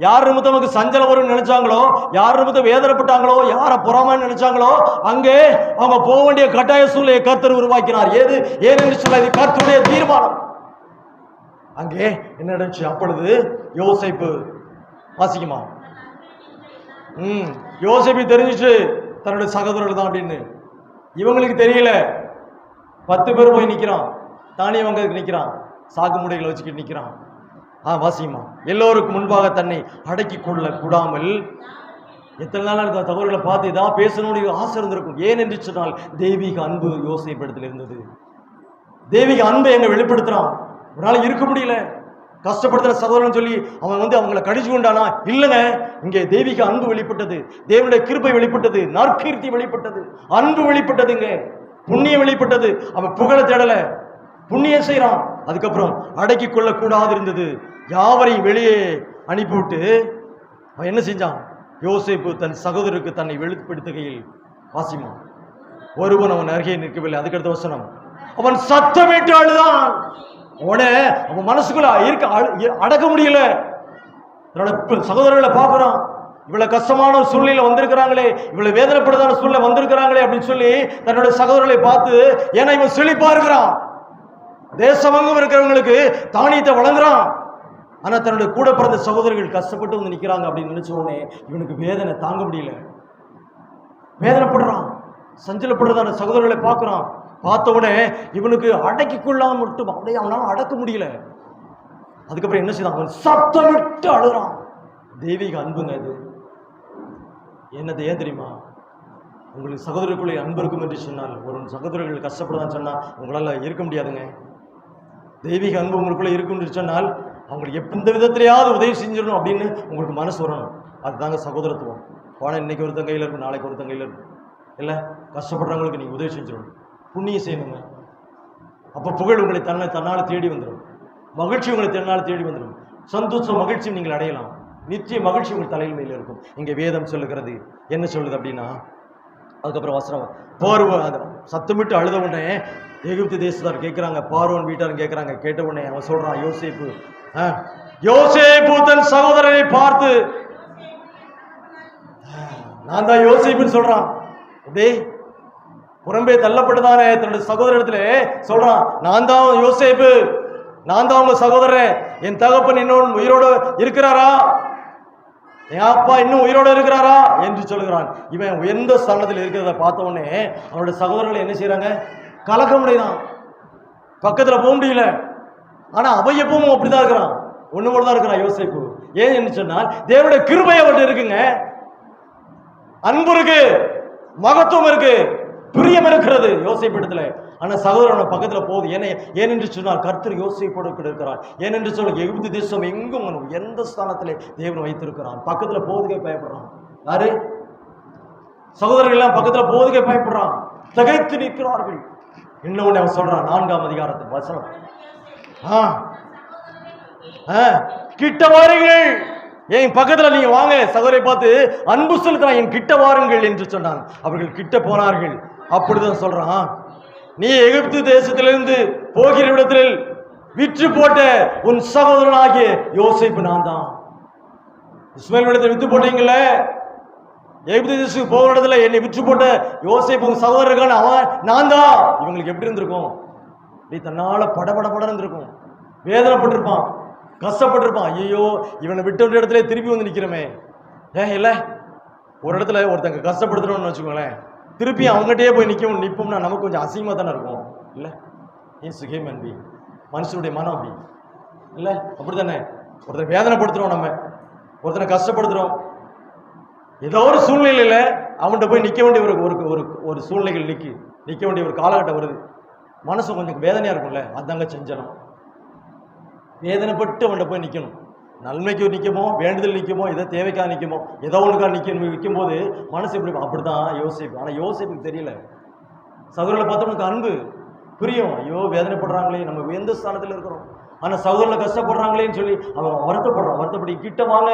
யார் நிமித்தம் சஞ்சலம் வரும் நினைச்சாங்களோ, யார் நிமித்தம் வேதனைப்பட்டாங்களோ, யாரை பொறாமன்னு நினைச்சாங்களோ, அங்கே அவங்க போக வேண்டிய கட்டாய சூழ்நிலையை கர்த்தர் உருவாக்கினார். ஏனென்று சொல்ல, இது கர்த்தருடைய தீர்மானம். அங்கே என்ன நடந்துச்சு? அப்பொழுது யோசேப்பு, வாசிக்குமா, யோசேப்பு தெரிஞ்சிச்சு தன்னுடைய சகோதரர்கள் தான் அப்படின்னு. இவங்களுக்கு தெரியல. 10 பேர் போய் நிக்கிறான், தானியம் வாங்கிறதுக்கு நிக்கிறான், சாக்கு மூடைகளை வச்சுக்கிட்டு நிக்கிறான். வாசிக்குமா, எல்லோருக்கும் முன்பாக தன்னை அடக்கி கொள்ள கூடாமல். எத்தனை நாள் இருந்த தவறுகளை பார்த்து ஏதாவது பேசணும்னு ஆசை இருந்திருக்கும். ஏன் என்று சொன்னால் தெய்வீக அன்பு யோசேப்பு இடத்துல இருந்தது. தெய்வீக அன்பை எங்க வெளிப்படுத்துறான். ஒரு நாள் இருக்க முடியல, கஷ்டப்படுத்துற சகோதரன் சொல்லி அவன் அவங்களை கடிச்சு கொண்டானா? இல்லைங்க, இங்கே தெய்வீக அன்பு வெளிப்பட்டது, தேவனுடைய கிருபை வெளிப்பட்டது, நற்கீர்த்தி வெளிப்பட்டது, அன்பு வெளிப்பட்டதுங்க, புண்ணியம் வெளிப்பட்டது. அவன் புகழ தேடல, புண்ணியம் செய்யறான். அதுக்கப்புறம் அடக்கி கொள்ள கூடாது இருந்தது, யாவரையும் வெளியே அனுப்பிவிட்டு அவன் என்ன செஞ்சான்? யோசேப்பு தன் சகோதரருக்கு தன்னை வெளிப்படுத்துகையில், வாசிமா, ஒருவன் அவன் அருகே நிற்கவில்லை. அதுக்கடுத்த வசனம், அவன் சத்தமிட்டு அழுதான். அவன் மனசுக்குள்ள அடக்க முடியல. சகோதரர்களை பார்க்கிறான், இவ்வளவு கஷ்டமான ஒரு சூழ்நிலை வந்திருக்கிறாங்களே, இவ்வளவு வேதனைப்படுதான சூழ்நிலை வந்திருக்கிறாங்களே அப்படின்னு சொல்லி தன்னுடைய சகோதரர்களை பார்த்து, ஏன்னா இவன் செழிப்பா இருக்கிறான், தேசமங்கும் இருக்கிறவங்களுக்கு தானியத்தை வழங்குறான். ஆனா தன்னுடைய கூட பிறந்த சகோதரர்கள் கஷ்டப்பட்டு வந்து நிற்கிறாங்க அப்படின்னு நினைச்ச உடனே இவனுக்கு வேதனை தாங்க முடியல. வேதனைப்படுறான், சஞ்சலப்படுறதான சகோதரர்களை பார்க்கிறான். பார்த்த உடனே இவனுக்கு அடக்கி கொள்ளாம மட்டும் அப்படியே அவனால அடக்க முடியல. அதுக்கப்புறம் என்ன செய்தான்? அவன் சத்தமிட்டு அழுறான். தெய்வீக அன்புங்க அது. என்னது ஏன் தெரியுமா? உங்களுக்கு சகோதரருக்குள்ளே அன்பு இருக்கும் என்று சொன்னால், ஒரு சகோதரர்கள் கஷ்டப்படுதான்னு சொன்னா உங்களால இருக்க முடியாதுங்க. தெய்வீக அன்பு உங்களுக்குள்ள இருக்குன்னு சொன்னால் அவங்களுக்கு எந்த விதத்திலேயாவது உதவி செஞ்சிடணும் அப்படின்னு உங்களுக்கு மனசு வரணும். அதுதாங்க சகோதரத்துவம். போனால் இன்னைக்கு ஒருத்தன் கையில் இருக்கும், நாளைக்கு ஒருத்தன் கையில் இருக்கும். இல்லை, கஷ்டப்படுறவங்களுக்கு நீங்கள் உதவி செஞ்சிடணும், புண்ணியம் செய்யணுங்க. அப்போ புகழ் உங்களை தன்னால் தேடி வந்துடும், மகிழ்ச்சி உங்களை தன்னால் தேடி வந்துடும், சந்தோஷம் மகிழ்ச்சி நீங்கள் அடையலாம். நிச்சய மகிழ்ச்சி உங்கள் தலையில் மேலே இருக்கும். இங்கே வேதம் சொல்லுகிறது என்ன சொல்லுது அப்படின்னா, அதுக்கப்புறம் வசனம், பார்வோன் சத்தமிட்டு அழுத உடனே எகிப்து தேசத்தார் கேட்குறாங்க, பார்வோன் வீட்டார் கேட்குறாங்க. கேட்ட உடனே அவன் சொல்றான், யோசேப்பு தன் சகோதரனை பார்த்து, நான் தான் யோசேப்புன்னு சொல்றான். அப்படியே புறம்பே தள்ளப்பட்டதானே தன்னுடைய சகோதரத்துல சொல்றான், நான் தான் யோசேப்பு, நான் தான் உங்க சகோதரன், என் தகப்பன் இன்னும் உயிரோடு இருக்கிறாரா, என் அப்பா இன்னும் உயிரோடு இருக்கிறாரா என்று சொல்லுகிறான். இவன் உயர்ந்த ஸ்தானத்தில் இருக்கிறத பார்த்த உடனே அவனுடைய சகோதரர்கள் என்ன செய்யறாங்க? கலக்க முடியுதான், பக்கத்துல போக முடியல. ஆனா அவன் எப்பவும் அப்படிதான் இருக்கிறான், ஒண்ணு போல தான் இருக்கிறான் யோசேப்பு. ஏன் என்று சொன்னால் தேவனுடைய கிருபை அவர்கிட்ட இருக்குங்க, அன்பு இருக்கு, மகத்துவம் இருக்கு, பிரியம் இருக்கிறது யோசேப்பு இடத்துல. ஆனா சகோதரன் பக்கத்துல போகுது. ஏனென்று சொன்னால் கர்த்தர் யோசேப்போடு இருக்கிறார். ஏனென்று சொல்ல எகிப்து தேசம் எங்கும் எந்த ஸ்தானத்திலே தேவன் வைத்திருக்கிறான். பக்கத்துல போவதுக்கே பயப்படுறான். யாரு? சகோதரர்கள் எல்லாம் பக்கத்துல போவதுக்கே பயப்படுறான், திகைத்து நிற்கிறார்கள். இன்னொன்னு அவன் சொல்றான், 4ஆம் அதிகாரத்து வசனம், கிட்ட வாருங்கள், என் பக்கத்துல நீங்க வாங்க, சகோதரை பார்த்து அன்பு செலுத்துறான், என் கிட்ட வாருங்கள் என்று சொன்னான். அவர்கள் கிட்ட போனார்கள். அப்படிதான் சொல்றான், நீ எகிப்து தேசத்திலிருந்து போகிற இடத்தில் விற்று போட்ட உன் சகோதரனாகிய யோசேப்பு நான் தான். இஸ்மாயில் இடத்துல விற்று போட்டீங்களே, எகிப்து தேசத்துக்கு போகிற இடத்துல என்னை விற்று போட்ட யோசேப்பு உன் சகோதரர்கள் அவன் நான் தான். இவங்களுக்கு எப்படி இருந்திருக்கும்? நீ தன்னால படபட இருந்திருக்கும், வேதனைப்பட்டிருப்பான், கஷ்டப்பட்டிருப்பான். ஐயோ, இவனை விட்டு ஒரு இடத்துல திருப்பி வந்து நிக்கிறமே. ஏன் இல்லை, ஒரு இடத்துல ஒருத்தங்க கஷ்டப்படுத்துறோம்னு வச்சுக்கோங்களேன், திருப்பி அவங்ககிட்டயே போய் நிற்போம்னா நமக்கு கொஞ்சம் அசிங்கமா தானே இருக்கும். இல்லை, ஹியூமன் பீயிங், மனுஷனுடைய மனம் அப்படி இல்லை, அப்படித்தானே? ஒருத்தர் வேதனைப்படுத்துறோம், நம்ம ஒருத்தனை கஷ்டப்படுத்துறோம், ஏதோ ஒரு சூழ்நிலையில அவன்கிட்ட போய் நிற்க வேண்டிய ஒரு சூழ்நிலைகள் நிற்க வேண்டிய ஒரு காலகட்டம் வருது. மனசு கொஞ்சம் வேதனையா இருக்கும்ல, அதாங்க செஞ்சணும். வேதனைப்பட்டு அவன்கிட்ட போய் நிற்கணும். நன்மைக்கு நிற்குமோ, வேண்டுதல் நிற்குமோ, ஏதோ தேவைக்காக நிற்குமோ, ஏதோ ஒன்றுக்காக நிற்கும் போது மனசு எப்படி? அப்படிதான் யோசிப்பு. ஆனால் யோசிப்புக்கு தெரியல. சகோதரர்களை பார்த்தா உனக்கு அன்பு புரியும். ஐயோ, வேதனைப்படுறாங்களே, நம்ம எந்த ஸ்தானத்தில் இருக்கிறோம், ஆனால் சகோதரர்களை கஷ்டப்படுறாங்களேன்னு சொல்லி அவன் வருத்தப்படி கிட்ட வாங்க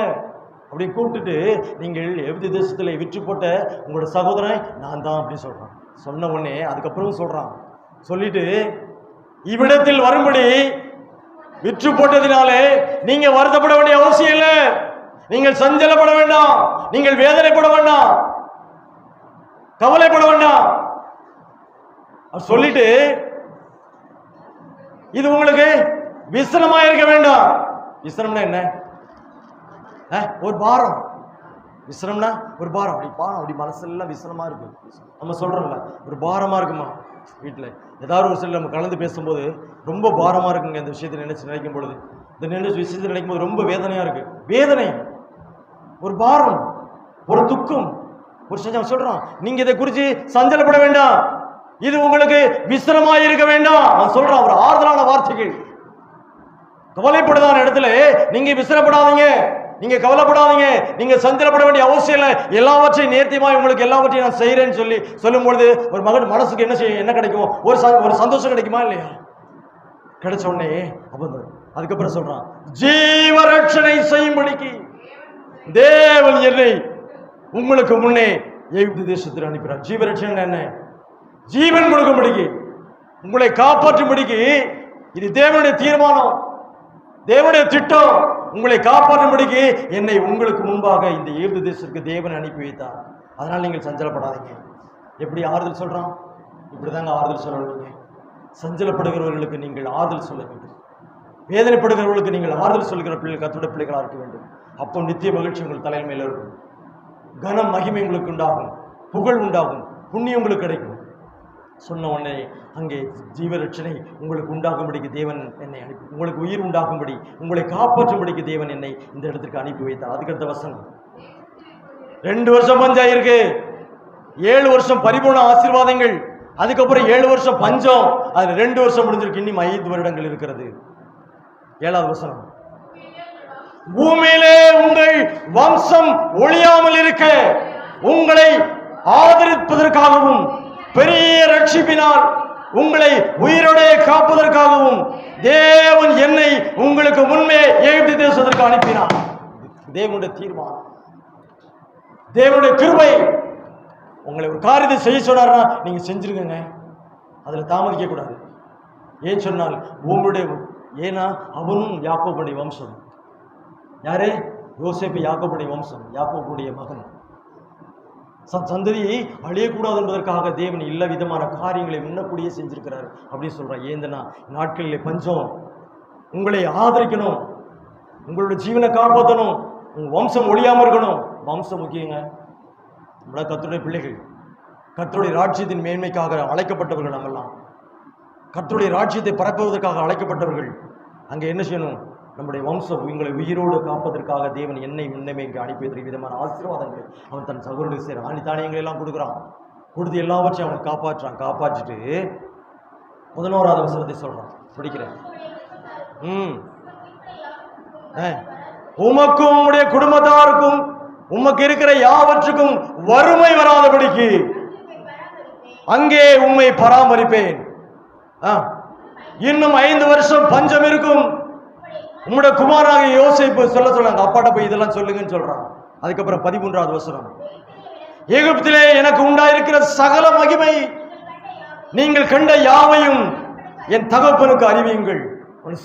அப்படின்னு கூப்பிட்டுட்டு, நீங்கள் எவ்வித தேசத்தில் விற்று போட்ட உங்களோட சகோதரன் நான் தான் அப்படின்னு சொல்றான். சொன்ன உடனே அதுக்கப்புறம் சொல்றான், சொல்லிட்டு இவ்விடத்தில் வரும்படி விற்று போட்டதினாலே நீங்க வருத்தப்பட வேண்டிய அவசியம் இல்லை, நீங்கள் சஞ்சலப்பட வேண்டாம், நீங்கள் வேதனைப்பட வேண்டாம், கவலைப்பட வேண்டாம் சொல்லிட்டு, இது உங்களுக்கு விசனமா இருக்க வேண்டாம். விசனம்னா என்ன? ஒரு பாரம். விசனம்னா ஒரு பாரம். அப்படி மனசெல்லாம் விசனமா இருக்கு. நம்ம சொல்றோம்ல, ஒரு பாரமா இருக்குமா வீட்டில் ஏதாவது ஒரு சில நம்ம கலந்து பேசும்போது ரொம்ப பாரமா இருக்குங்க. இந்த விஷயத்தை நினைக்கும் பொழுது, இந்த விஷயத்தை நினைக்கும் போது ரொம்ப வேதனையா இருக்கு. வேதனை, ஒரு பாரம், ஒரு துக்கம், ஒரு சொல்றான், நீங்க இதை குறித்து சஞ்சலப்பட வேண்டாம், இது உங்களுக்கு விசிரமா இருக்க வேண்டாம். அவன் சொல்றான் ஒரு ஆறுதலான வார்த்தைகள். கவலைப்படுதான இடத்துல நீங்க விசிரப்படாதீங்க, நீங்க கவலைப்படாதீங்க, நீங்க சஞ்சலப்பட வேண்டிய அவசியம் இல்லை, எல்லாவற்றையும் நேர்த்தியமாய் உங்களுக்கு எல்லாவற்றையும் நான் செய்யறேன்னு சொல்லும் பொழுது ஒரு மகன் மனசுக்கு என்ன கிடைக்கும்? ஒரு சந்தோஷம் கிடைக்குமா இல்லையா? கிடைச்ச உடனே அதுக்கப்புறம் சொல்றான், ஜீவரட்சணை செய்யும்படிக்கு தேவன் என்னை உங்களுக்கு முன்னே எகிப்து தேசத்தில் அனுப்பினார். ஜீவரட்சணை என்ன? ஜீவன் கொடுக்கும்படிக்கு, உங்களை காப்பாற்றும்படிக்கு. இது தேவனுடைய தீர்மானம், தேவனுடைய திட்டம். உங்களை காப்பாற்றும்படிக்கு என்னை உங்களுக்கு முன்பாக இந்த எகிப்து தேசத்துக்கு தேவன் அனுப்பி வைத்தார். அதனால் நீங்கள் சஞ்சலப்படாதீங்க. எப்படி ஆறுதல் சொல்றான்? இப்படிதாங்க ஆறுதல் சொல்லணும். சஞ்சலப்படுகிறவர்களுக்கு நீங்கள் ஆறுதல் சொல்ல வேண்டும். வேதனைப்படுகிறவர்களுக்கு நீங்கள் ஆறுதல் சொல்கிற பிள்ளைகள் கர்த்தருடைய பிள்ளைகளாக இருக்க வேண்டும். அப்போ நித்திய மகிழ்ச்சி உங்கள் தலைமையில் மேல இருக்கும். கனம் மகிமை உங்களுக்கு உண்டாகும், புகழ் உண்டாகும், புண்ணியம் உங்களுக்கு கிடைக்கும். சொன்ன உடனே அங்கே ஜீவரட்சணை உங்களுக்கு உண்டாகும்படிக்கு தேவன் என்னை அனுப்பி, உங்களுக்கு உயிர் உண்டாகும்படி, உங்களை காப்பாற்றும்படிக்கு தேவன் என்னை இந்த இடத்துக்கு அனுப்பி வைத்தார். அதுக்கடுத்த வசனம், 2 வருஷம் பஞ்சாயிருக்கு, 7 வருஷம் பரிபூர்ண ஆசீர்வாதங்கள், அதுக்கப்புறம் 7 வருஷம் பஞ்சம், அது 2 வருஷம் முடிஞ்சிருக்கு, இன்னும் 5 வருடங்கள் இருக்கிறது. 7வது வசனம், பூமியிலே உங்கள் வம்சம் ஒழியாமல் இருக்க உங்களை ஆதரிப்பதற்காகவும் பெரிய ரட்சிப்பினால் உங்களை உயிரோടെ காப்பதற்காகவும் தேவன் என்னை உங்களுக்கு முன்பே எகிப்து தேசத்திற்கு அனுப்பினார். தேவனுடைய தீர்மானம், தேவனுடைய கிருபை. உங்களை ஒரு காரியத்தை செய்ய சொன்னார்னா நீங்க செஞ்சிருங்க, அதுல தாமதிக்க கூடாது. ஏன் சொன்னால் உங்களுடைய, ஏன்னா அவனும் யாக்கோபுடைய வம்சம். யாரு? யோசேப்பு யாக்கோபுடைய வம்சம், யாக்கோபுடைய மகன். சந்ததியை அழியக்கூடாது என்பதற்காக தேவன் எல்லா விதமான காரியங்களை முன்னக்கூடியே செஞ்சிருக்கிறார் அப்படின்னு சொல்றான். ஏந்தனா நாட்களிலே பஞ்சம், உங்களை ஆதரிக்கணும், உங்களுடைய ஜீவனை காப்பாற்றணும், உங்க வம்சம் ஒழியாம இருக்கணும். வம்சம் முக்கியங்க. நம்மள கர்த்தருடைய பிள்ளைகள், கர்த்தருடைய ராஜ்யத்தின் மேன்மைக்காக அழைக்கப்பட்டவர்கள். நம்மெல்லாம் கர்த்தருடைய ராஜ்யத்தை பரப்புவதற்காக அழைக்கப்பட்டவர்கள். அங்கே என்ன செய்யணும்? நம்முடைய வம்சம் உங்களை உயிரோடு காப்பதற்காக தேவன் என்னை முன்னமே இங்கே அனுப்பி வைத்திருக்க விதமான ஆசீர்வாதங்களை அவன் தன் சகோதரனுக்கு சேர ஆணி தானியங்களை எல்லாம் கொடுக்குறான். கொடுத்து எல்லாவற்றையும் அவனை காப்பாற்றுறான். காப்பாற்றிட்டு 11வது வசனத்தை சொல்றான், பிடிக்கிறேன். உமக்கும் உம்முடைய குடும்பத்தாருக்கும் உமக்கு இருக்கிற யாவற்றுக்கும் வறுமை வராதபடிக்கு அங்கே உம்மை பராமரிப்பேன். இன்னும் 5 வருஷம் பஞ்சம் இருக்கும். உம்முடைய குமாராக யோசேப்பு சொல்றாங்க, அப்பாட்ட போய் இதெல்லாம் சொல்லுங்கன்னு சொல்றான். அதுக்கப்புறம் 13வது வசனம், எகிப்திலே எனக்கு உண்டாயிருக்கிற சகல மகிமை நீங்கள் கண்ட யாவையும் என் தகப்பனுக்கு அறிவியுங்கள்.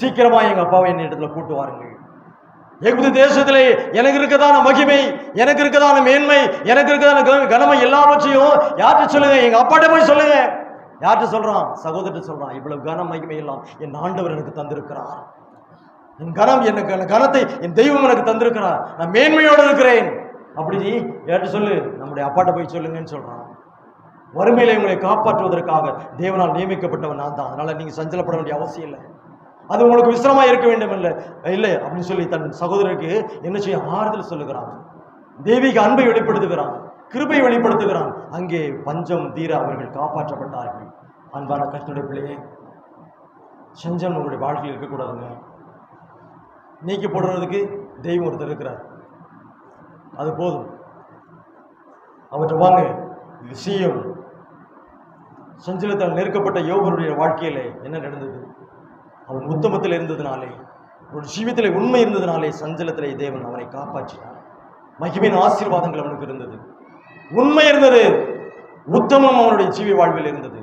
சீக்கிரமா எங்க அப்பாவை என் இடத்துல கூட்டு வாருங்கள். எகிப்து தேசத்திலே எனக்கு இருக்கதான மகிமை, எனக்கு இருக்கதான மேன்மை, எனக்கு இருக்கதான கனமை எல்லாவற்றையும் யார்கிட்ட சொல்லுங்க? எங்க அப்பாட்ட போய் சொல்லுங்க. யார்கிட்ட சொல்றான்? சகோதரர்கிட்ட சொல்றான். இவ்வளவு கன மகிமை எல்லாம் என் ஆண்டவர் எனக்கு தந்திருக்கிறார். என் கனம், எனக்கு கனத்தை என் தெய்வம் எனக்கு தந்திருக்கிறார். நான் மேன்மையோடு இருக்கிறேன். அப்படி யார்கிட்ட சொல்லு? நம்முடைய அப்பாட்ட போய் சொல்லுங்கன்னு சொல்றான். வறுமையில உங்களை காப்பாற்றுவதற்காக தேவனால் நியமிக்கப்பட்டவன் நான் தான். அதனால நீங்க சஞ்சலப்பட வேண்டிய அவசியம் இல்லை. அது உங்களுக்கு விசிரமா இருக்க வேண்டும் இல்லை அப்படின்னு சொல்லி தன் சகோதரருக்கு என்ன செய்ய ஆறுதல் சொல்லுகிறான். தெய்வீக அன்பை வெளிப்படுத்துகிறான், கிருபை வெளிப்படுத்துகிறான். அங்கே பஞ்சம் தீர அவர்கள் காப்பாற்றப்பட்டார்கள். அன்பான கர்த்தருடைய பிள்ளையே, செஞ்சம் உங்களுடைய வாழ்க்கையில் இருக்கக்கூடாதுங்க. நீக்கி போடுறதுக்கு தெய்வம் ஒருத்தர் இருக்கிறார், அது போதும். அவற்றை வாங்க விஷயம். சஞ்சலத்தால் நெருக்கப்பட்ட யோபனுடைய வாழ்க்கையில என்ன நடந்தது? அவன் உத்தமத்தில் இருந்ததுனாலே, அவருடைய ஜீவியத்திலே உண்மை இருந்ததுனாலே சஞ்சலத்திலே தேவன் அவனை காப்பாற்றினார். மகிமையின் ஆசீர்வாதங்கள் அவனுக்கு இருந்தது, உண்மை இருந்தது, உத்தமம் அவனுடைய ஜீவிய வாழ்வில் இருந்தது.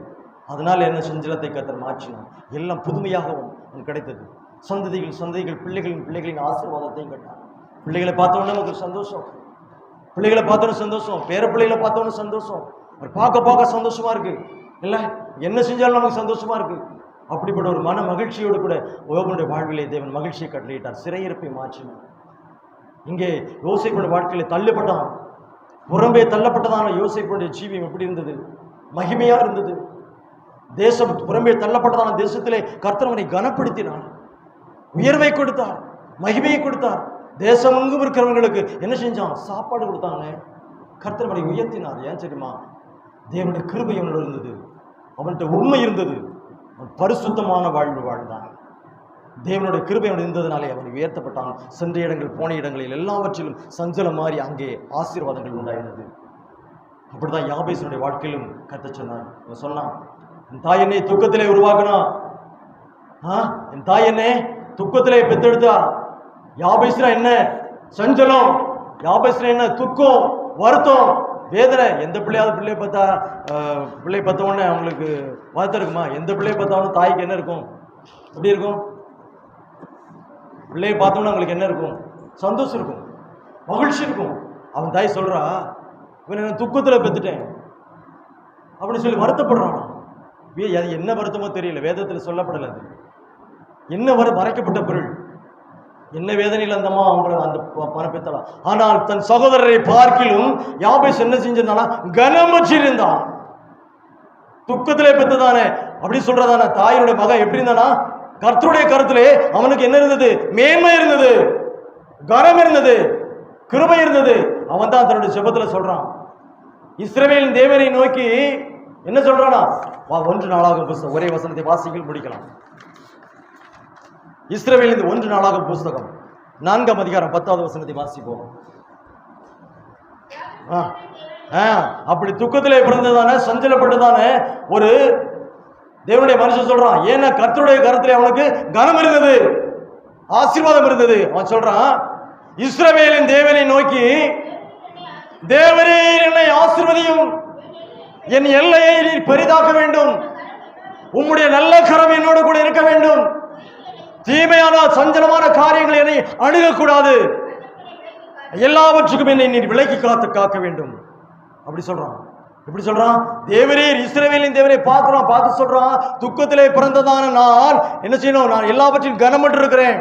அதனால என்ன? சஞ்சலத்தை கர்த்தர் மாற்றினார். எல்லாம் புதுமையாகவும் அவன் கிடைத்தது. சந்ததிகள் பிள்ளைகளின் ஆசீர்வாதத்தையும் கண்டார். பிள்ளைகளை பார்த்தோன்னே நமக்கு சந்தோஷம், பிள்ளைகளை பார்த்தோன்னு சந்தோஷம், பேர பிள்ளைகளை பார்த்தோன்னு சந்தோஷம். பார்க்க சந்தோஷமா இருக்கு இல்ல? என்ன செஞ்சாலும் நமக்கு சந்தோஷமா இருக்கு. அப்படிப்பட்ட ஒரு மன மகிழ்ச்சியோடு கூட யோபனுடைய வாழ்விலே தேவன் மகிழ்ச்சியை கட்டளையிட்டார், சிறையிருப்பை மாற்றினார். இங்கே யோசேப்புடைய வாழ்க்கையில தள்ளப்பட்டான், புறம்பே தள்ளப்பட்டதான யோசேப்புடைய ஜீவியம் எப்படி இருந்தது? மகிமையா இருந்தது. தேசம் புறம்பே தள்ளப்பட்டதான தேசத்திலே கர்த்தர் அவனை கனப்படுத்தினார், உயர்வை கொடுத்தார், மகிமையை கொடுத்தார். தேசம் எங்கும் இருக்கிறவங்களுக்கு என்ன செஞ்சான்? சாப்பாடு கொடுத்தாங்க. கர்த்தர் அவனை உயர்த்தினார். ஏன் தெரியுமா? தேவனுடைய கிருபை அவனோட இருந்தது, அவன்கிட்ட உண்மை இருந்தது, அவன் பரிசுத்தமான வாழ்வு வாழ்ந்தான். தேவனுடைய கிருபை அவன் இருந்ததுனாலே அவன் உயர்த்தப்பட்டான். சென்ற இடங்கள் போன இடங்களில் எல்லாவற்றிலும் சஞ்சலம் மாறி அங்கே ஆசீர்வாதங்கள் உண்டாயினது. அப்படிதான் யாபேசனுடைய வாழ்க்கையிலும் கர்த்தர் சொன்னார். அவன் சொன்னான், தாய் என்னை துக்கத்திலே உருவாக்கினா, என் தாய் என்ன துக்கத்திலே பெத்தெடுத்தா. யாபேஸ்னா என்ன? சஞ்சலம். யாபேஸ்னா என்ன? துக்கம், வருத்தம், வேதனை. எந்த பிள்ளையாவது பிள்ளை பார்த்த உடனே அவங்களுக்கு வருத்தம் இருக்குமா? எந்த பிள்ளையை பார்த்தாலும் தாய்க்கு என்ன இருக்கும்? எப்படி இருக்கும்? பிள்ளையை பார்த்தோம்னா அவங்களுக்கு என்ன இருக்கும்? சந்தோஷம் இருக்கும், மகிழ்ச்சி இருக்கும். அவன் தாய் சொல்றா, இவன் துக்கத்துல பெத்துட்டேன் அப்படின்னு சொல்லி வருத்தப்படுறான். அது என்ன வருத்தமோ தெரியல, வேதத்தில் சொல்லப்படல. அது என்ன மறைக்கப்பட்ட பொருள், என்ன வேதனையில் அந்தம்மா அவங்களை அந்த பணப்பெத்தலாம். ஆனால் தன் சகோதரரை பார்க்கிலும் யாபேஸ் என்ன செஞ்சிருந்தானா? கனம் வச்சிருந்தான். துக்கத்திலே பெத்ததானே அப்படி சொல்றதான தாயினுடைய மகன் எப்படி இருந்தானா? கர்த்தருடைய கருத்திலே அவனுக்கு என்ன இருந்தது? மேன்மை இருந்தது, கனம் இருந்தது, கிருபை இருந்தது. அவன் தான் தன்னுடைய ஜெபத்துல சொல்றான், இஸ்ரவேலின் தேவனை நோக்கி என்ன சொல்றானா? 1 நாளாகமம் புஸ்தகம், ஒரே வசனத்தை வாசிகள் முடிக்கலாம். இஸ்ரவேலின் 1 நாளாகமம் புஸ்தகம் 4ஆம் அதிகாரம் 10வது வசனத்தை வாசிப்போம். அப்படி துக்கத்திலே பிறந்ததான, சஞ்சலப்பட்டதான ஒரு தேவனுடைய மனுஷன் சொல்றான். ஏன்னா கர்த்தருடைய கருத்திலே அவனுக்கு கனம் இருந்தது, ஆசீர்வாதம் இருந்தது. அவன் சொல்றான், இஸ்ரவேலின் தேவனை நோக்கி, தேவரே என்னை ஆசீர்வதியும், என் எல்லையை நீர் பெரிதாக்க வேண்டும், உம்முடைய நல்ல கரம் என்னோடு கூட இருக்க வேண்டும், தீமையான சஞ்சலமான காரியங்கள் என்னை அணுகக்கூடாது, எல்லாவற்றுக்கும் என்னை நீர் விலக்கி காக்க வேண்டும். அப்படி சொல்றான். எப்படி சொல்றான்? தேவரீர், இஸ்ரவேலின் தேவரை பார்த்து சொல்றான், துக்கத்திலே பிறந்ததான நான் என்ன செய்யணும்? நான் எல்லாவற்றையும் கனமற்று இருக்கிறேன்.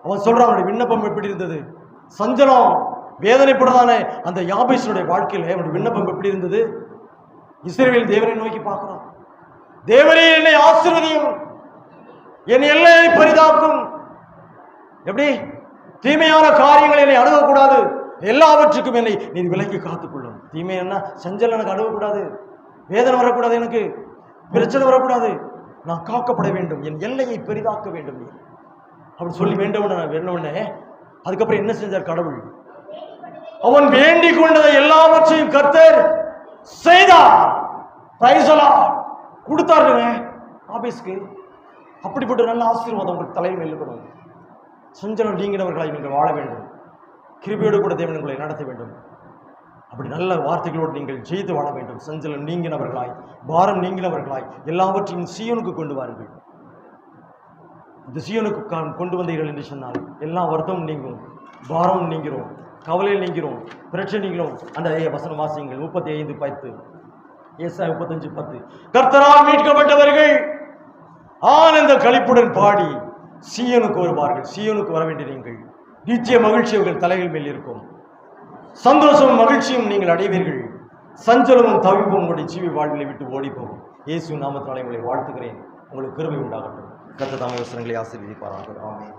அவன் சொல்றான், அவனுடைய விண்ணப்பம் எப்படி இருந்தது? சஞ்சலம், வேதனைப்படுறதானே அந்த யாபேசுடைய வாழ்க்கையில அவனுடைய விண்ணப்பம் எப்படி இருந்தது? இஸ்ரவேல் தேவனை நோக்கி பார்க்கிறான். தேவரே என்னை ஆசீர்வதியும், என் எல்லையை பெரிதாக்கும். எப்படி? தீமையான காரியங்களை என்னை அணுகக்கூடாது, எல்லாவற்றுக்கும் என்னை நீ விலக்கி காத்துக்கொள்ளும். தீமை என்ன? சஞ்சலம் எனக்கு அணுகக்கூடாது, வேதனை வரக்கூடாது, எனக்கு பிரச்சனை வரக்கூடாது, நான் காக்கப்பட வேண்டும், என் எல்லையை பெரிதாக்க வேண்டும் அப்படி சொல்லி வேண்டவுடனே அதுக்கப்புறம் என்ன செஞ்சார் கடவுள்? அவன் வேண்டிக் கொண்டதை எல்லாவற்றையும் கர்த்தர் செய்தார். கொடுத்தாருங்க ஆபீஸ்க்கு. அப்படிப்பட்ட நல்ல ஆசீர்வாதம் உங்களுக்கு தலையில் இருக்கணும். சஞ்சலம் நீங்கினவர்களாய் நீங்கள் வாழ வேண்டும். கிருபையோடு கூட தேவன் உங்களை நடத்த வேண்டும். அப்படி நல்ல வார்த்தைகளோடு நீங்கள் ஜெயித்து வாழ வேண்டும். சஞ்சலம் நீங்கினவர்களாய், பாரம் நீங்கினவர்களாய் எல்லாவற்றையும் சீயோனுக்கு கொண்டு வாருங்கள். இந்த சீயோனுக்கு கொண்டு வந்தீர்கள் என்று சொன்னால் எல்லா வருத்தமும் நீங்கும், பாரமும் நீங்கிறோம், கவலையில் நீங்கிறோம், பிரச்சனை நீங்கிறோம். அந்த வசனம் வாசியுங்கள். 35:10, ஏசாயா 35:10. கர்த்தரால் மீட்கப்பட்டவர்கள் ஆனந்த களிப்புடன் பாடி சீயோனுக்கு வருவார்கள். சீயோனுக்கு வர வேண்டிய நீங்கள் நிச்சய மகிழ்ச்சி உங்கள் தலைகள் மேல் இருக்கும். சந்தோஷமும் மகிழ்ச்சியும் நீங்கள் அடைவீர்கள். சஞ்சலமும் தவிப்பும் உங்களுடைய ஜீவி வாழ்விலை விட்டு ஓடி போகும். இயேசு நாமத்தினாலே உங்களை வாழ்த்துகிறேன். உங்களுக்கு கிருபை உண்டாகட்டும். கர்த்தர் தாமே வசனங்களை ஆசீர்வதிப்பாராக. ஆமென்.